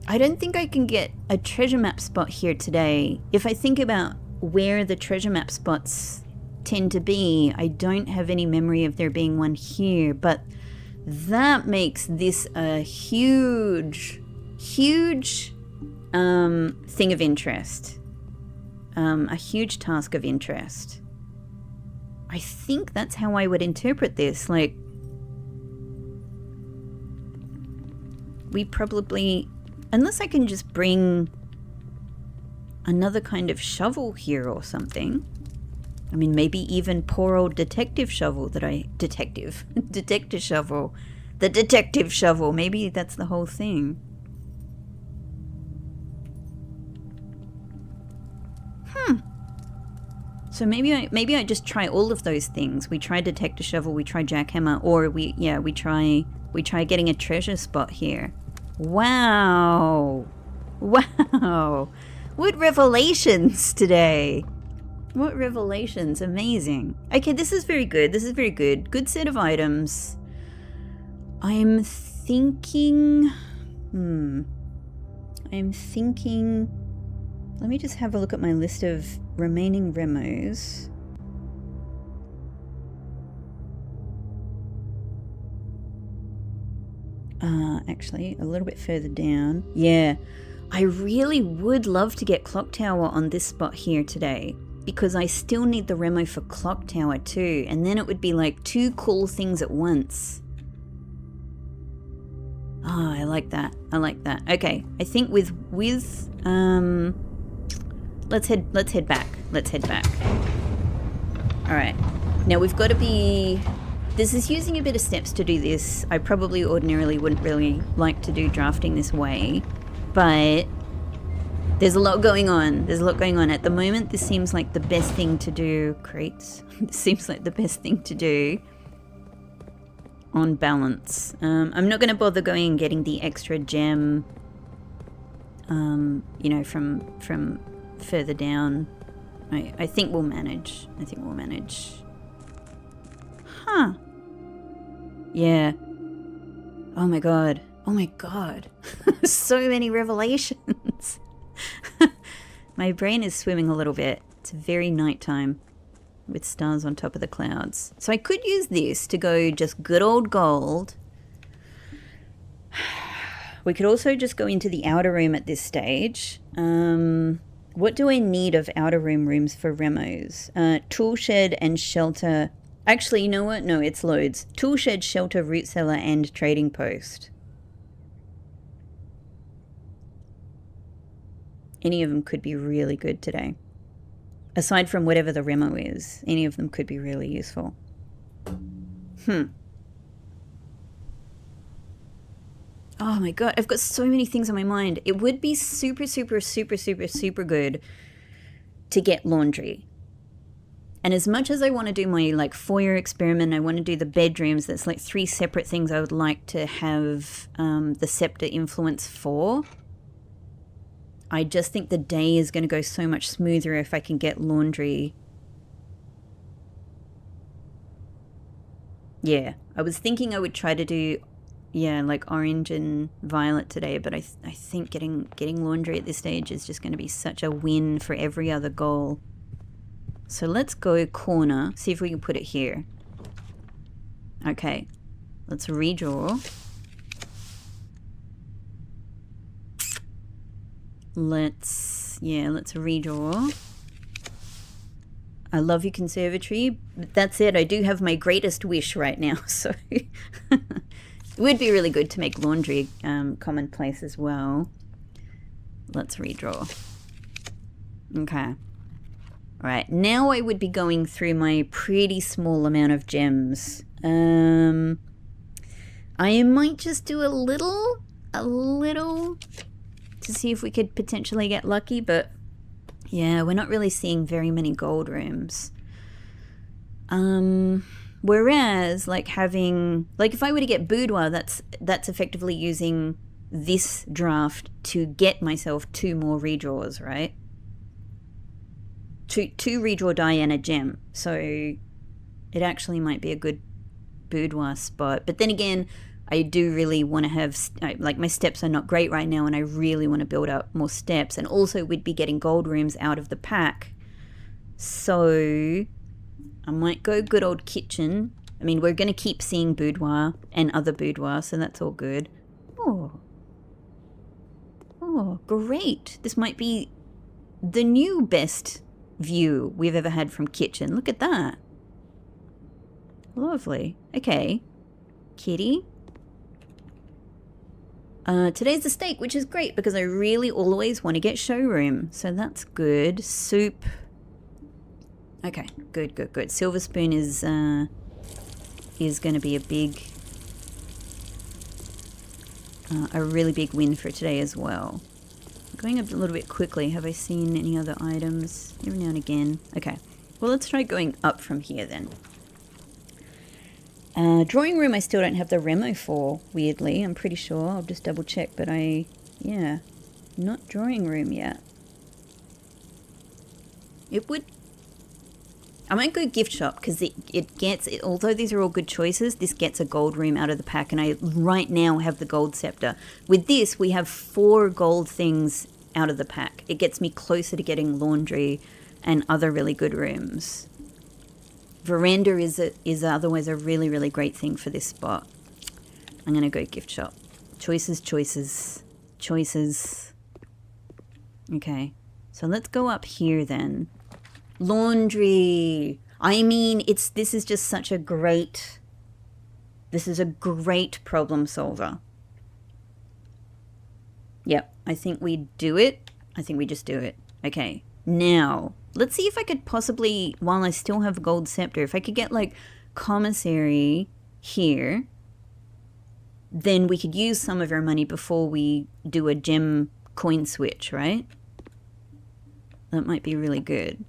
I don't think I can get a treasure map spot here today. If I think about where the treasure map spots tend to be, I don't have any memory of there being one here, but that makes this a huge thing of interest. A huge task of interest. I think that's how I would interpret this. Like, we probably, unless I can just bring another kind of shovel here or something. I mean, maybe even poor old detective shovel that detective shovel. The detective shovel, maybe that's the whole thing. So maybe I just try all of those things. We try detective shovel, we try jackhammer, or we try getting a treasure spot here. Wow. Wow. What revelations today. What revelations. Amazing. Okay, this is very good. This is very good. Good set of items. I'm thinking... Let me just have a look at my list of remaining remos. Actually, a little bit further down. Yeah, I really would love to get Clock Tower on this spot here today, because I still need the remo for Clock Tower too, and then it would be like two cool things at once. Oh, I like that. I like that. Okay, I think with let's head back. Let's head back. All right. Now we've got to be... This is using a bit of steps to do this. I probably ordinarily wouldn't really like to do drafting this way, but there's a lot going on. There's a lot going on. At the moment, this seems like the best thing to do. Crates. This seems like the best thing to do on balance. I'm not going to bother going and getting the extra gem, you know, from further down. I think we'll manage. I think we'll manage. Huh. Yeah. Oh my god. Oh my god. So many revelations. My brain is swimming a little bit. It's very nighttime with stars on top of the clouds. So I could use this to go just good old gold. We could also just go into the outer room at this stage. What do I need of outer rooms for remos? Tool shed and shelter. Actually, you know what? No, it's loads. Tool shed, shelter, root cellar, and trading post. Any of them could be really good today. Aside from whatever the remo is, any of them could be really useful. Oh my god, I've got so many things on my mind. It would be super good to get laundry. And as much as I want to do my like foyer experiment, I want to do the bedrooms, that's like 3 separate things I would like to have the scepter influence for. I just think the day is going to go so much smoother if I can get laundry. Yeah, I was thinking I would try to do, yeah, like orange and violet today, but I think getting laundry at this stage is just going to be such a win for every other goal. So let's go corner, see if we can put it here. Okay, let's redraw. Let's redraw. I love your conservatory, but that's it. I do have my greatest wish right now, so it would be really good to make laundry commonplace as well. Let's redraw. Okay. Alright, now I would be going through my pretty small amount of gems. I might just do a little, to see if we could potentially get lucky, but yeah, we're not really seeing very many gold rooms. Whereas, like having, like if I were to get boudoir, that's effectively using this draft to get myself 2 more redraws, right? Two redraw die and a gem, so it actually might be a good boudoir spot. But then again, I do really want to have, like my steps are not great right now, and I really want to build up more steps, and also we'd be getting gold rooms out of the pack, so I might go good old kitchen. I mean, we're going to keep seeing boudoir and other boudoir, so that's all good. Oh, great. This might be the new best view we've ever had from kitchen. Look at that. Lovely. Okay. Kitty. Today's the steak, which is great because I really always want to get showroom. So that's good. Soup. Okay. Good. Silver spoon is going to be a really big win for today as well. Going up a little bit quickly, have I seen any other items? Every now and again. Okay, well let's try going up from here then. Drawing room I still don't have the remo for, weirdly, I'm pretty sure. I'll just double check, but not drawing room yet. I might go gift shop because although these are all good choices, this gets a gold room out of the pack, and I right now have the gold scepter. With this, we have 4 gold things out of the pack. It gets me closer to getting laundry and other really good rooms. Veranda is otherwise a really, really great thing for this spot. I'm going to go gift shop. Choices. Okay, so let's go up here then. Laundry. I mean, this is just such a great problem solver. Yep, I think we do it. I think we just do it. Okay, now let's see if I could possibly, while I still have gold scepter, if I could get like commissary here, then we could use some of our money before we do a gem coin switch, right? That might be really good.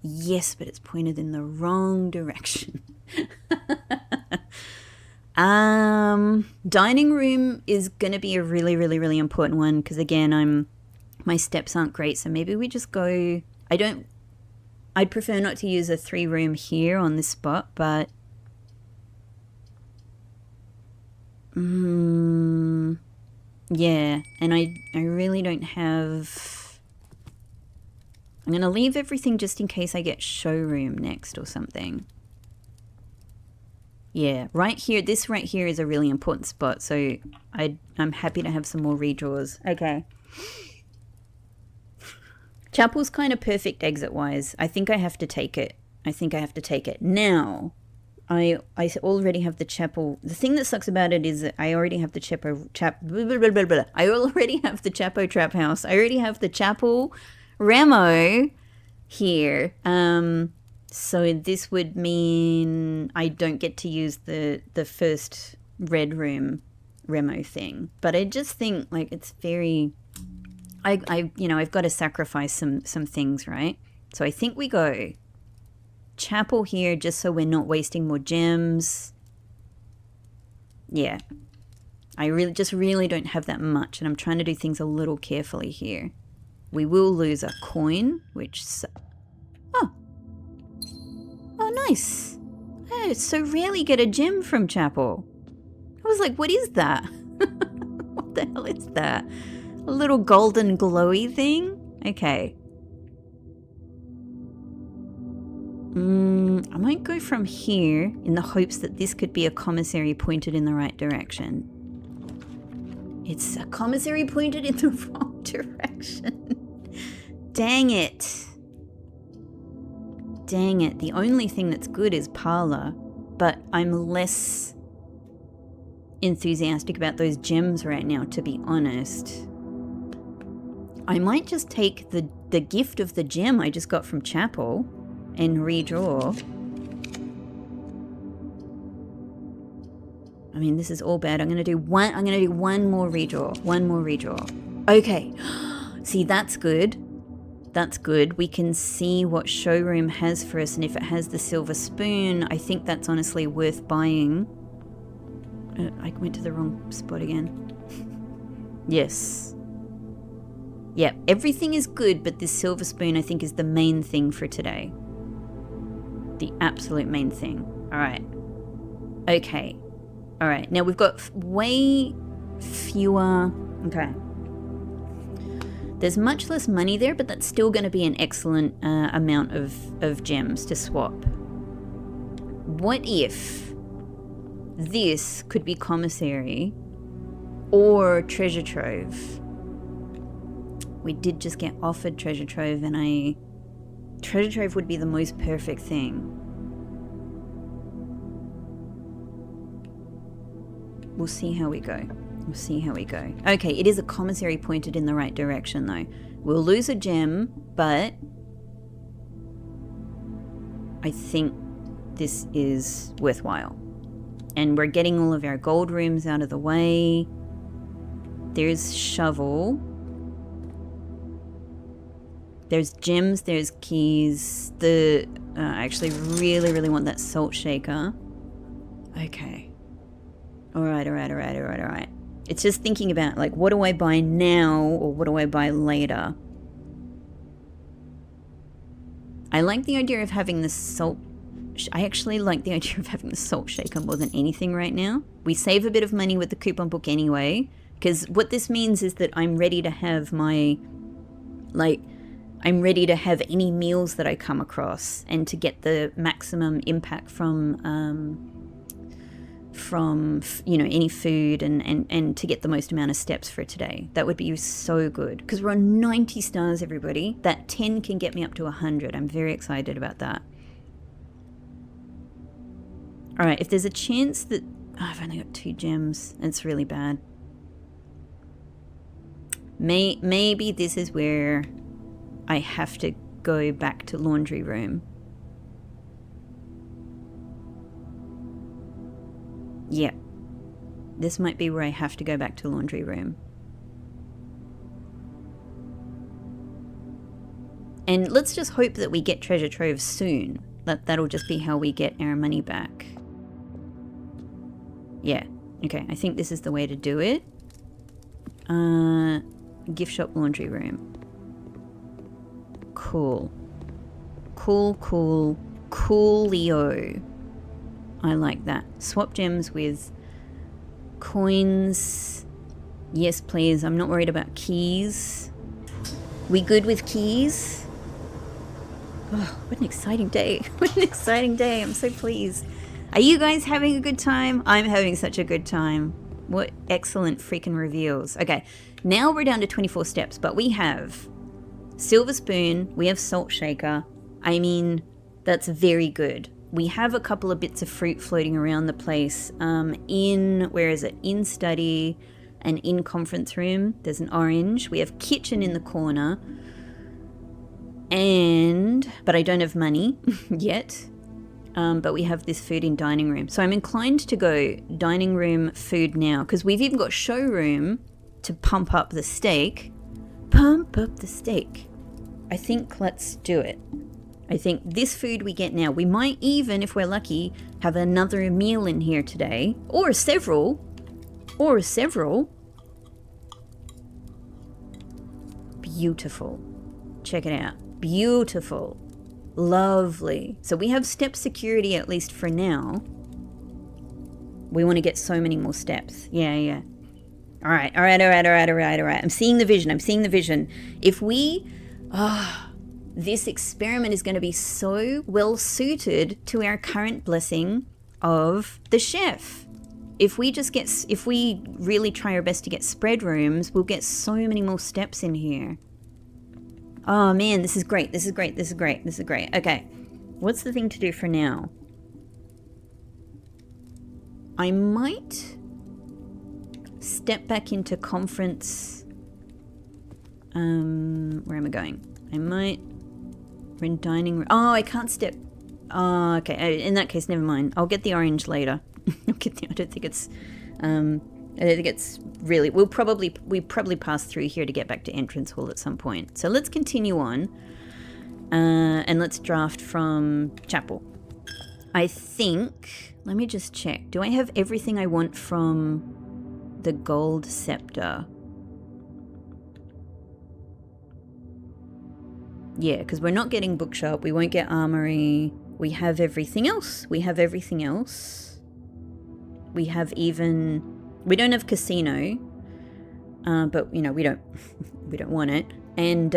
Yes, but it's pointed in the wrong direction. Dining room is going to be a really, really, really important one because, again, my steps aren't great, so maybe we just go... I'd prefer not to use a 3-room here on this spot, but... yeah, and I really don't have... I'm going to leave everything just in case I get showroom next or something. Yeah, right here, this right here is a really important spot, so I'm happy to have some more redraws. Okay. Chapel's kind of perfect exit-wise. I think I have to take it. Now, I already have the chapel. The thing that sucks about it is that I already have the I already have the Chapo Trap House. I already have the chapel Remo here. So this would mean I don't get to use the first red room Remo thing. But I just think like it's very I've got to sacrifice some things, right? So I think we go chapel here just so we're not wasting more gems. Yeah. I really don't have that much, and I'm trying to do things a little carefully here. We will lose a coin, which... Oh, nice. I so rarely get a gem from chapel. I was like, what is that? What the hell is that? A little golden glowy thing? Okay. I might go from here in the hopes that this could be a commissary pointed in the right direction. It's a commissary pointed in the wrong direction. Dang it. Dang it. The only thing that's good is parlor, but I'm less enthusiastic about those gems right now, to be honest. I might just take the gift of the gem I just got from chapel and redraw. I mean, this is all bad. I'm gonna do one more redraw. One more redraw. Okay. See, that's good. That's good. We can see what showroom has for us, and if it has the silver spoon, I think that's honestly worth buying. I went to the wrong spot again. Yes. Yep, everything is good, but this silver spoon I think is the main thing for today. The absolute main thing. Alright. Okay. Alright, now we've got way fewer... Okay. There's much less money there, but that's still going to be an excellent amount of gems to swap. What if this could be commissary or treasure trove? We did just get offered treasure trove, and treasure trove would be the most perfect thing. We'll see how we go. We'll see how we go. Okay, it is a commissary pointed in the right direction, though. We'll lose a gem, but I think this is worthwhile. And we're getting all of our gold rooms out of the way. There's shovel. There's gems, there's keys. I actually really, really want that salt shaker. Okay. Alright. It's just thinking about, like, what do I buy now or what do I buy later? I like the idea of having the salt... I actually like the idea of having the salt shaker more than anything right now. We save a bit of money with the coupon book anyway, because what this means is that I'm ready to have my... I'm ready to have any meals that I come across and to get the maximum impact from any food and to get the most amount of steps for today. That would be so good, because we're on 90 stars, everybody. That 10 can get me up to 100. I'm very excited about that. All right, if there's a chance that... Oh, I've only got 2 gems. It's really bad. Maybe this is where I have to go back to laundry room. Yeah. This might be where I have to go back to laundry room. And let's just hope that we get treasure trove soon. That'll just be how we get our money back. Yeah. Okay, I think this is the way to do it. Gift shop, laundry room. Cool. Coolio. I like that. Swap gems with coins. Yes, please. I'm not worried about keys. We good with keys? Oh, what an exciting day. What an exciting day. I'm so pleased. Are you guys having a good time? I'm having such a good time. What excellent freaking reveals. Okay, now we're down to 24 steps, but we have silver spoon. We have salt shaker. I mean, that's very good. We have a couple of bits of fruit floating around the place. Where is it? In study and in conference room. There's an orange. We have kitchen in the corner. But I don't have money yet. But we have this food in dining room. So I'm inclined to go dining room food now, because we've even got showroom to pump up the steak. Pump up the steak. I think let's do it. I think this food we get now, we might even, if we're lucky, have another meal in here today. Or several. Or several. Beautiful. Check it out. Beautiful. Lovely. So we have step security at least for now. We want to get so many more steps. Yeah. All right. I'm seeing the vision. If we... this experiment is going to be so well suited to our current blessing of the chef. If we really try our best to get spread rooms, we'll get so many more steps in here. Oh man, this is great. Okay, what's the thing to do for now? I might step back into conference. Where am I going? We're in dining room. Oh, I can't step. Oh, okay. In that case, never mind. I'll get the orange later. I don't think it's really. We probably pass through here to get back to entrance hall at some point. So let's continue on, and let's draft from chapel. I think. Let me just check. Do I have everything I want from the gold scepter? Yeah, because we're not getting bookshop. We won't get armory. We have everything else. We don't have casino, but you know we don't want it. And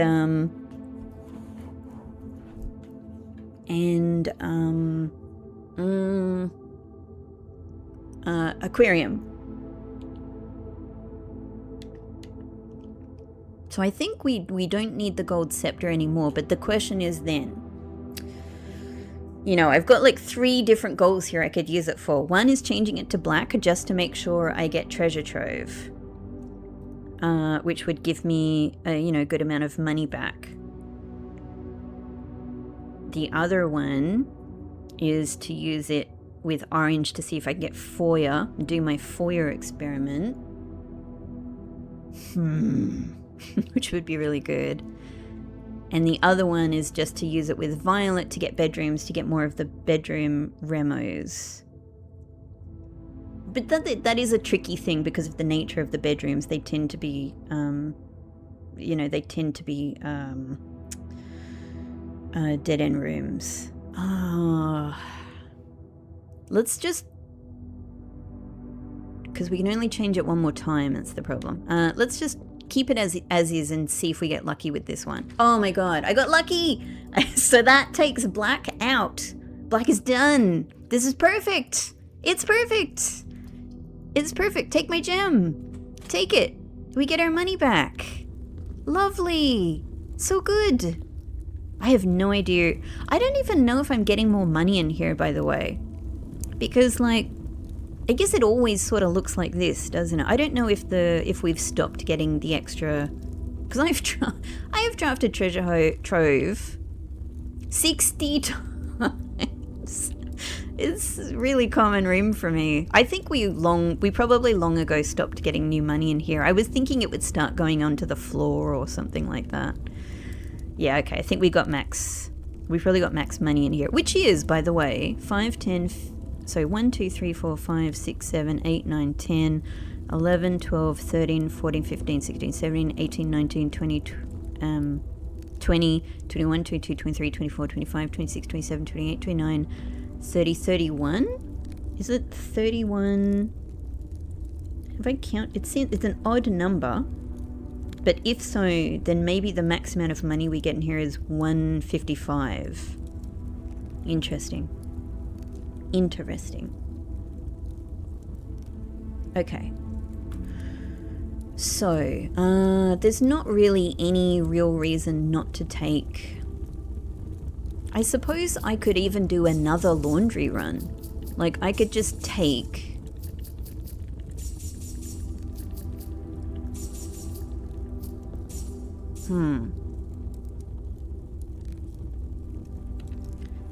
aquarium. So I think we don't need the gold scepter anymore, but the question is then, you know, I've got like 3 different goals here I could use it for. One is changing it to black just to make sure I get treasure trove, which would give me a good amount of money back. The other one is to use it with orange to see if I can get foyer, do my foyer experiment. Which would be really good. And the other one is just to use it with violet to get bedrooms, to get more of the bedroom remos. But that is a tricky thing because of the nature of the bedrooms. They tend to be, dead-end rooms. Let's just... Because we can only change it one more time, that's the problem. Let's just keep it as is and see if we get lucky with this one. Oh my god, I got lucky! So that takes black out. Black is done. This is perfect. It's perfect. It's perfect. Take my gem. Take it. We get our money back. Lovely. So good. I have no idea. I don't even know if I'm getting more money in here, by the way. Because, like, I guess it always sort of looks like this, doesn't it? I don't know if we've stopped getting the extra, because I have drafted treasure trove 60 times. It's really common room for me. I think we probably long ago stopped getting new money in here. I was thinking it would start going onto the floor or something like that. Yeah, okay. I think we got max. We probably got max money in here, which is, by the way, 5, 10. So 1, 2, 3, 4, 5, 6, 7, 8, 9, 10, 11, 12, 13, 14, 15, 16, 17, 18, 19, 20, 20, 21, 22, 23, 24, 25, 26, 27, 28, 29, 30, 31? Is it 31? If I count, it's an odd number. But if so, then maybe the max amount of money we get in here is 155. Interesting. Okay. So, there's not really any real reason not to take... I suppose I could even do another laundry run. Like, I could just take...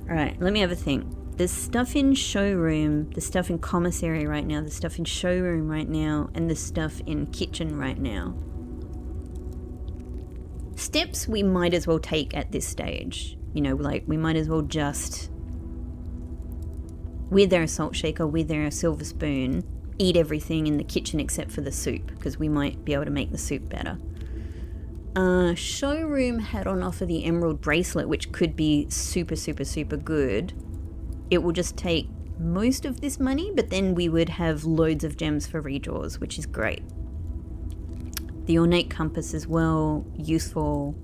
Alright, let me have a think. There's stuff in showroom, the stuff in commissary right now, the stuff in showroom right now, and the stuff in kitchen right now. Steps we might as well take at this stage. You know, like, we might as well just, with our salt shaker, with our silver spoon, eat everything in the kitchen except for the soup, because we might be able to make the soup better. Showroom had on offer the emerald bracelet, which could be super, super, super good. It will just take most of this money, but then we would have loads of gems for redraws, which is great. The ornate compass as well, useful.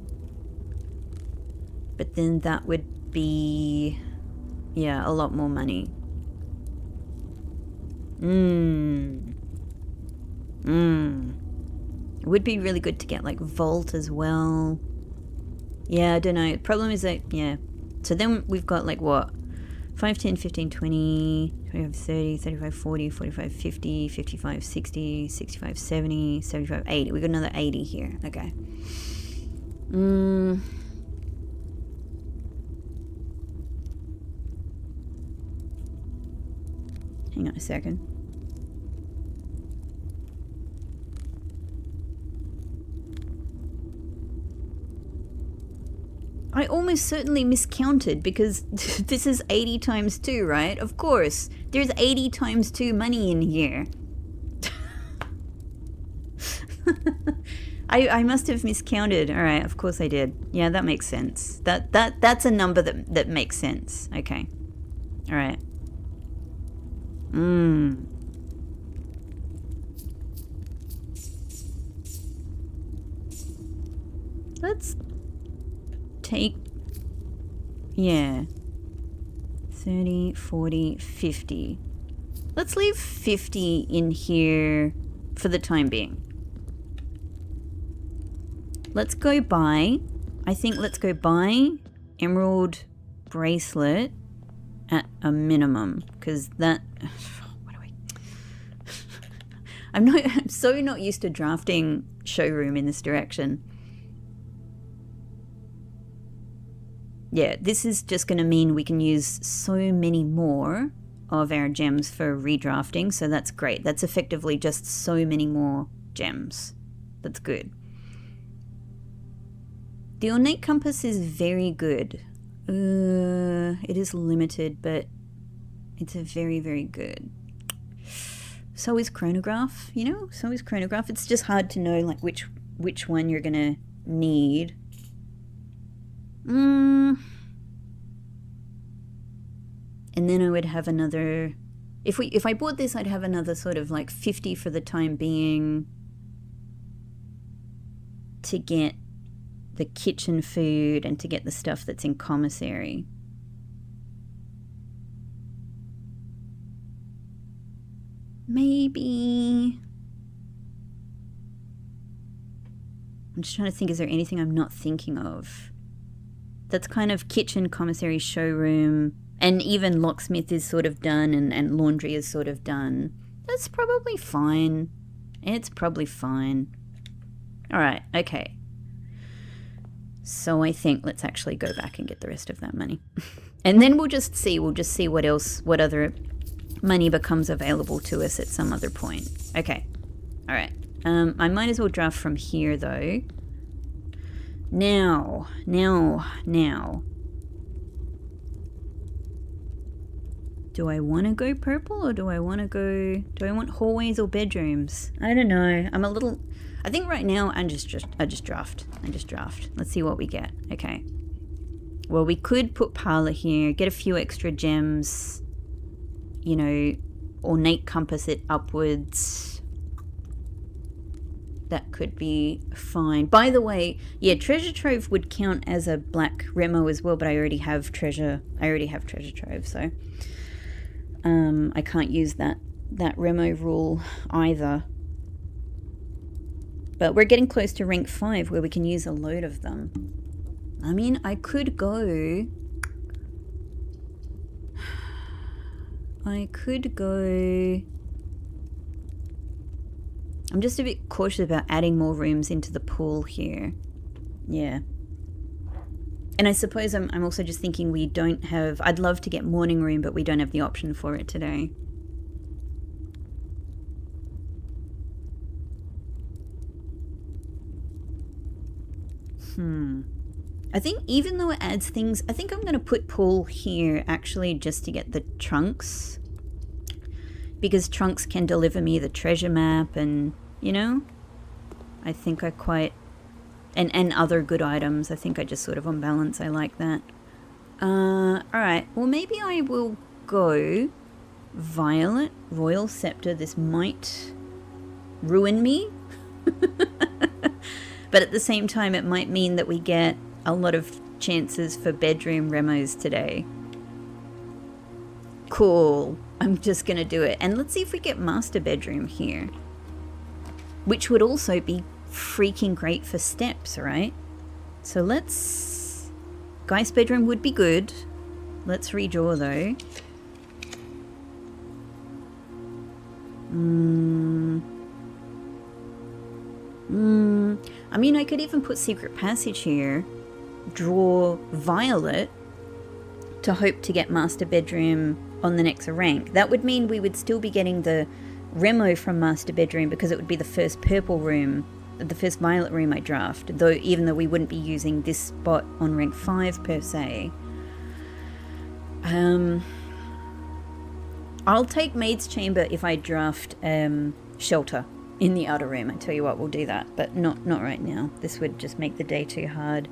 But then that would be, yeah, a lot more money. It would be really good to get like vault as well. Yeah, I don't know. The problem is that, yeah. So then we've got like what? 5, 10, 15, 20, 25, 30, 35, 40, 45, 50, 55, 60, 65, 70, 75, 80. We've got another 80 here. Okay. Hang on a second. I almost certainly miscounted because this is 80 times 2, right? Of course. There's 80 times 2 money in here. I must have miscounted. All right, of course I did. Yeah, that makes sense. That's a number that makes sense. Okay. All right. Let's take, yeah, 30, 40, 50. Let's leave 50 in here for the time being. Let's go buy, I think let's go buy emerald bracelet at a minimum, because that, what do I'm so not used to drafting showroom in this direction. Yeah, this is just going to mean we can use so many more of our gems for redrafting, so that's great. That's effectively just so many more gems. That's good. The ornate compass is very good. It is limited, but it's a very, very good. So is chronograph, you know? So is chronograph. It's just hard to know like which one you're gonna need. And then I would have another, if I bought this, I'd have another sort of like 50 for the time being to get the kitchen food and to get the stuff that's in commissary. Maybe, I'm just trying to think, is there anything I'm not thinking of? That's kind of kitchen, commissary, showroom, and even locksmith is sort of done, and laundry is sort of done. That's probably fine. It's probably fine. All right, okay. So I think let's actually go back and get the rest of that money. And then we'll just see what else, what other money becomes available to us at some other point. Okay, all right. I might as well draft from here though. Now. Do I want to go purple or do I want hallways or bedrooms? I don't know. I think right now I just draft. Let's see what we get. Okay. Well, we could put parlor here, get a few extra gems, you know, ornate compass it upwards. That could be fine. By the way, yeah, treasure trove would count as a black remo as well, but I already have treasure trove, so I can't use that remo rule either. But we're getting close to rank 5 where we can use a load of them. I mean, I could go... I'm just a bit cautious about adding more rooms into the pool here. Yeah. And I suppose I'm also just thinking we don't have... I'd love to get morning room, but we don't have the option for it today. I think even though it adds things, I think I'm going to put pool here actually just to get the trunks. Because trunks can deliver me the treasure map and, you know, I think I quite... And other good items. I think I just sort of on balance, I like that. Alright, well maybe I will go Violet, Royal Scepter. This might ruin me. But at the same time, it might mean that we get a lot of chances for bedroom remos today. Cool. I'm just gonna do it. And let's see if we get master bedroom here. Which would also be freaking great for steps, right? So let's... Geist bedroom would be good. Let's redraw though. I mean, I could even put secret passage here. Draw Violet to hope to get master bedroom on the next rank. That would mean we would still be getting the remo from master bedroom because it would be the first purple room, the first violet room I draft, though even though we wouldn't be using this spot on rank 5 per se. I'll take Maid's Chamber if I draft Shelter in the outer room. I tell you what, we'll do that, but not right now. This would just make the day too hard.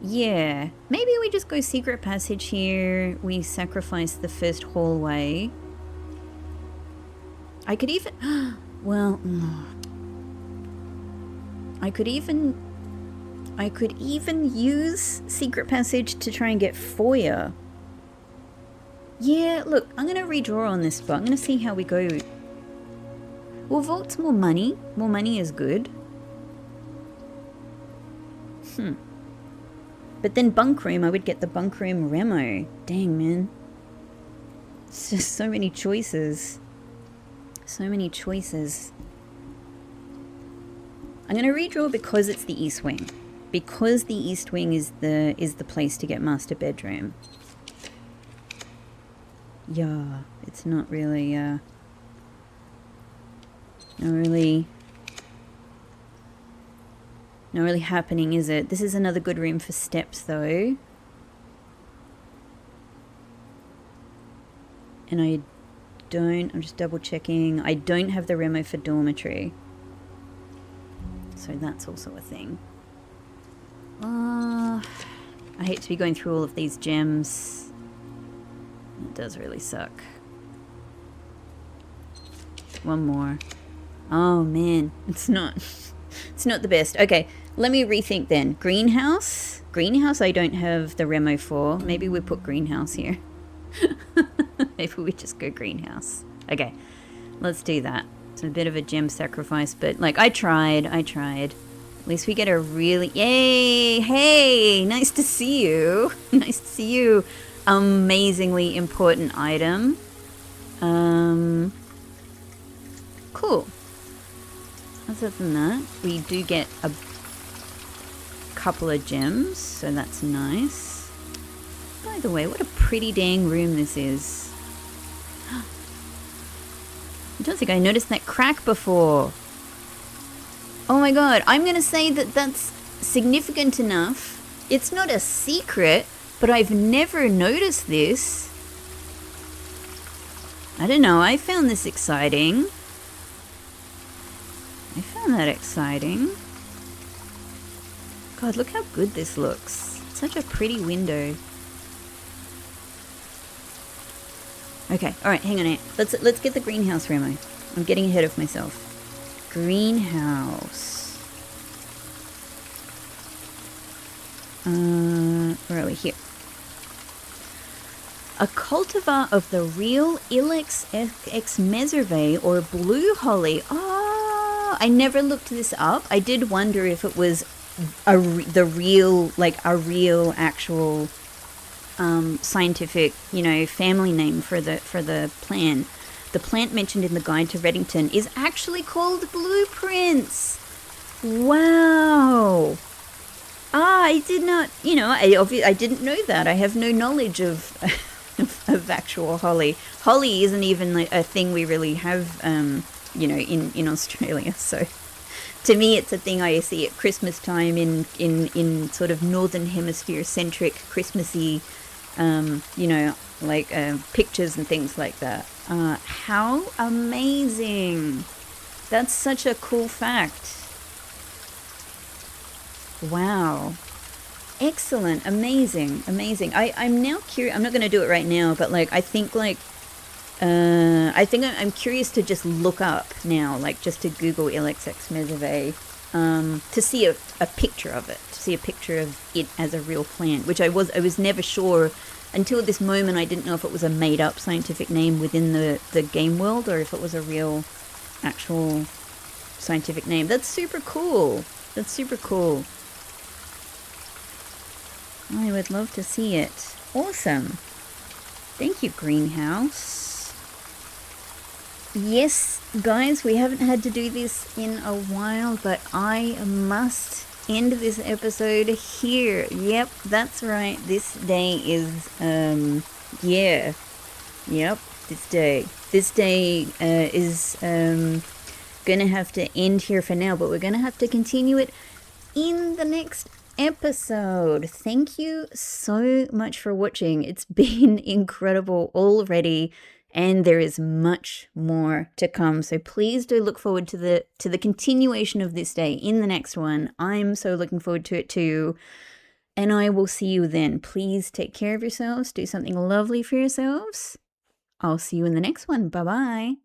Yeah, maybe we just go secret passage here. We sacrifice the first hallway. I could even... well... I could even use secret passage to try and get foyer. Yeah, look, I'm going to redraw on this spot. I'm going to see how we go. Well, Vault's more money. More money is good. But then bunk room, I would get the bunk room remo. Dang, man. It's just so many choices. So many choices. I'm going to redraw because it's the east wing. Because the east wing is the place to get master bedroom. Yeah, it's not really not really happening, is it? This is another good room for steps though. And I'm just double checking, I don't have the remo for dormitory. So that's also a thing. I hate to be going through all of these gems. It does really suck. One more. Oh man, it's not the best. Okay, let me rethink then. Greenhouse? Greenhouse I don't have the remo for. Maybe we put greenhouse here. Maybe we just go greenhouse. Okay, let's do that. It's a bit of a gem sacrifice, but like I tried. At least we get a really... Yay! Hey! Nice to see you. Nice to see you. Amazingly important item. Cool. Other than that, we do get a couple of gems, so that's nice. By the way, what a pretty dang room this is. I don't think I noticed that crack before. Oh my god, I'm gonna say that that's significant enough. It's not a secret, but I've never noticed this. I don't know, I found this exciting. I found that exciting. God, look how good this looks. Such a pretty window. Okay, alright, hang on. Let's get the greenhouse remo. I'm getting ahead of myself. Greenhouse. Where are we? Here. A cultivar of the real Ilex ex Meserve or blue holly. Oh, I never looked this up. I did wonder if it was a real actual scientific, family name for the plant. The plant mentioned in the guide to Reddington is actually called blueprints. Wow. I did not, I didn't know that. I have no knowledge of of actual holly. Holly isn't even a thing we really have, in Australia. So to me, it's a thing I see at Christmas time in sort of northern hemisphere centric Christmassy, you know, like pictures and things like that. How amazing! That's such a cool fact. Wow. Excellent. Amazing. Amazing. I'm now curious. I'm not going to do it right now, but like, I think I'm curious to just look up now, like just to Google LXX Mesave, to see a picture of it, to see a picture of it as a real plant, which I was never sure until this moment. I didn't know if it was a made up scientific name within the game world or if it was a real, actual scientific name. That's super cool. That's super cool. I would love to see it. Awesome. Thank you, Greenhouse. Yes, guys, we haven't had to do this in a while, but I must end this episode here. Yep, that's right. This day is, yeah. Yep, this day. This day is gonna have to end here for now, but we're gonna have to continue it in the next episode. Thank you so much for watching. It's been incredible already, and there is much more to come. So please do look forward to the continuation of this day in the next one. I'm so looking forward to it too. And I will see you then. Please take care of yourselves. Do something lovely for yourselves. I'll see you in the next one. Bye-bye.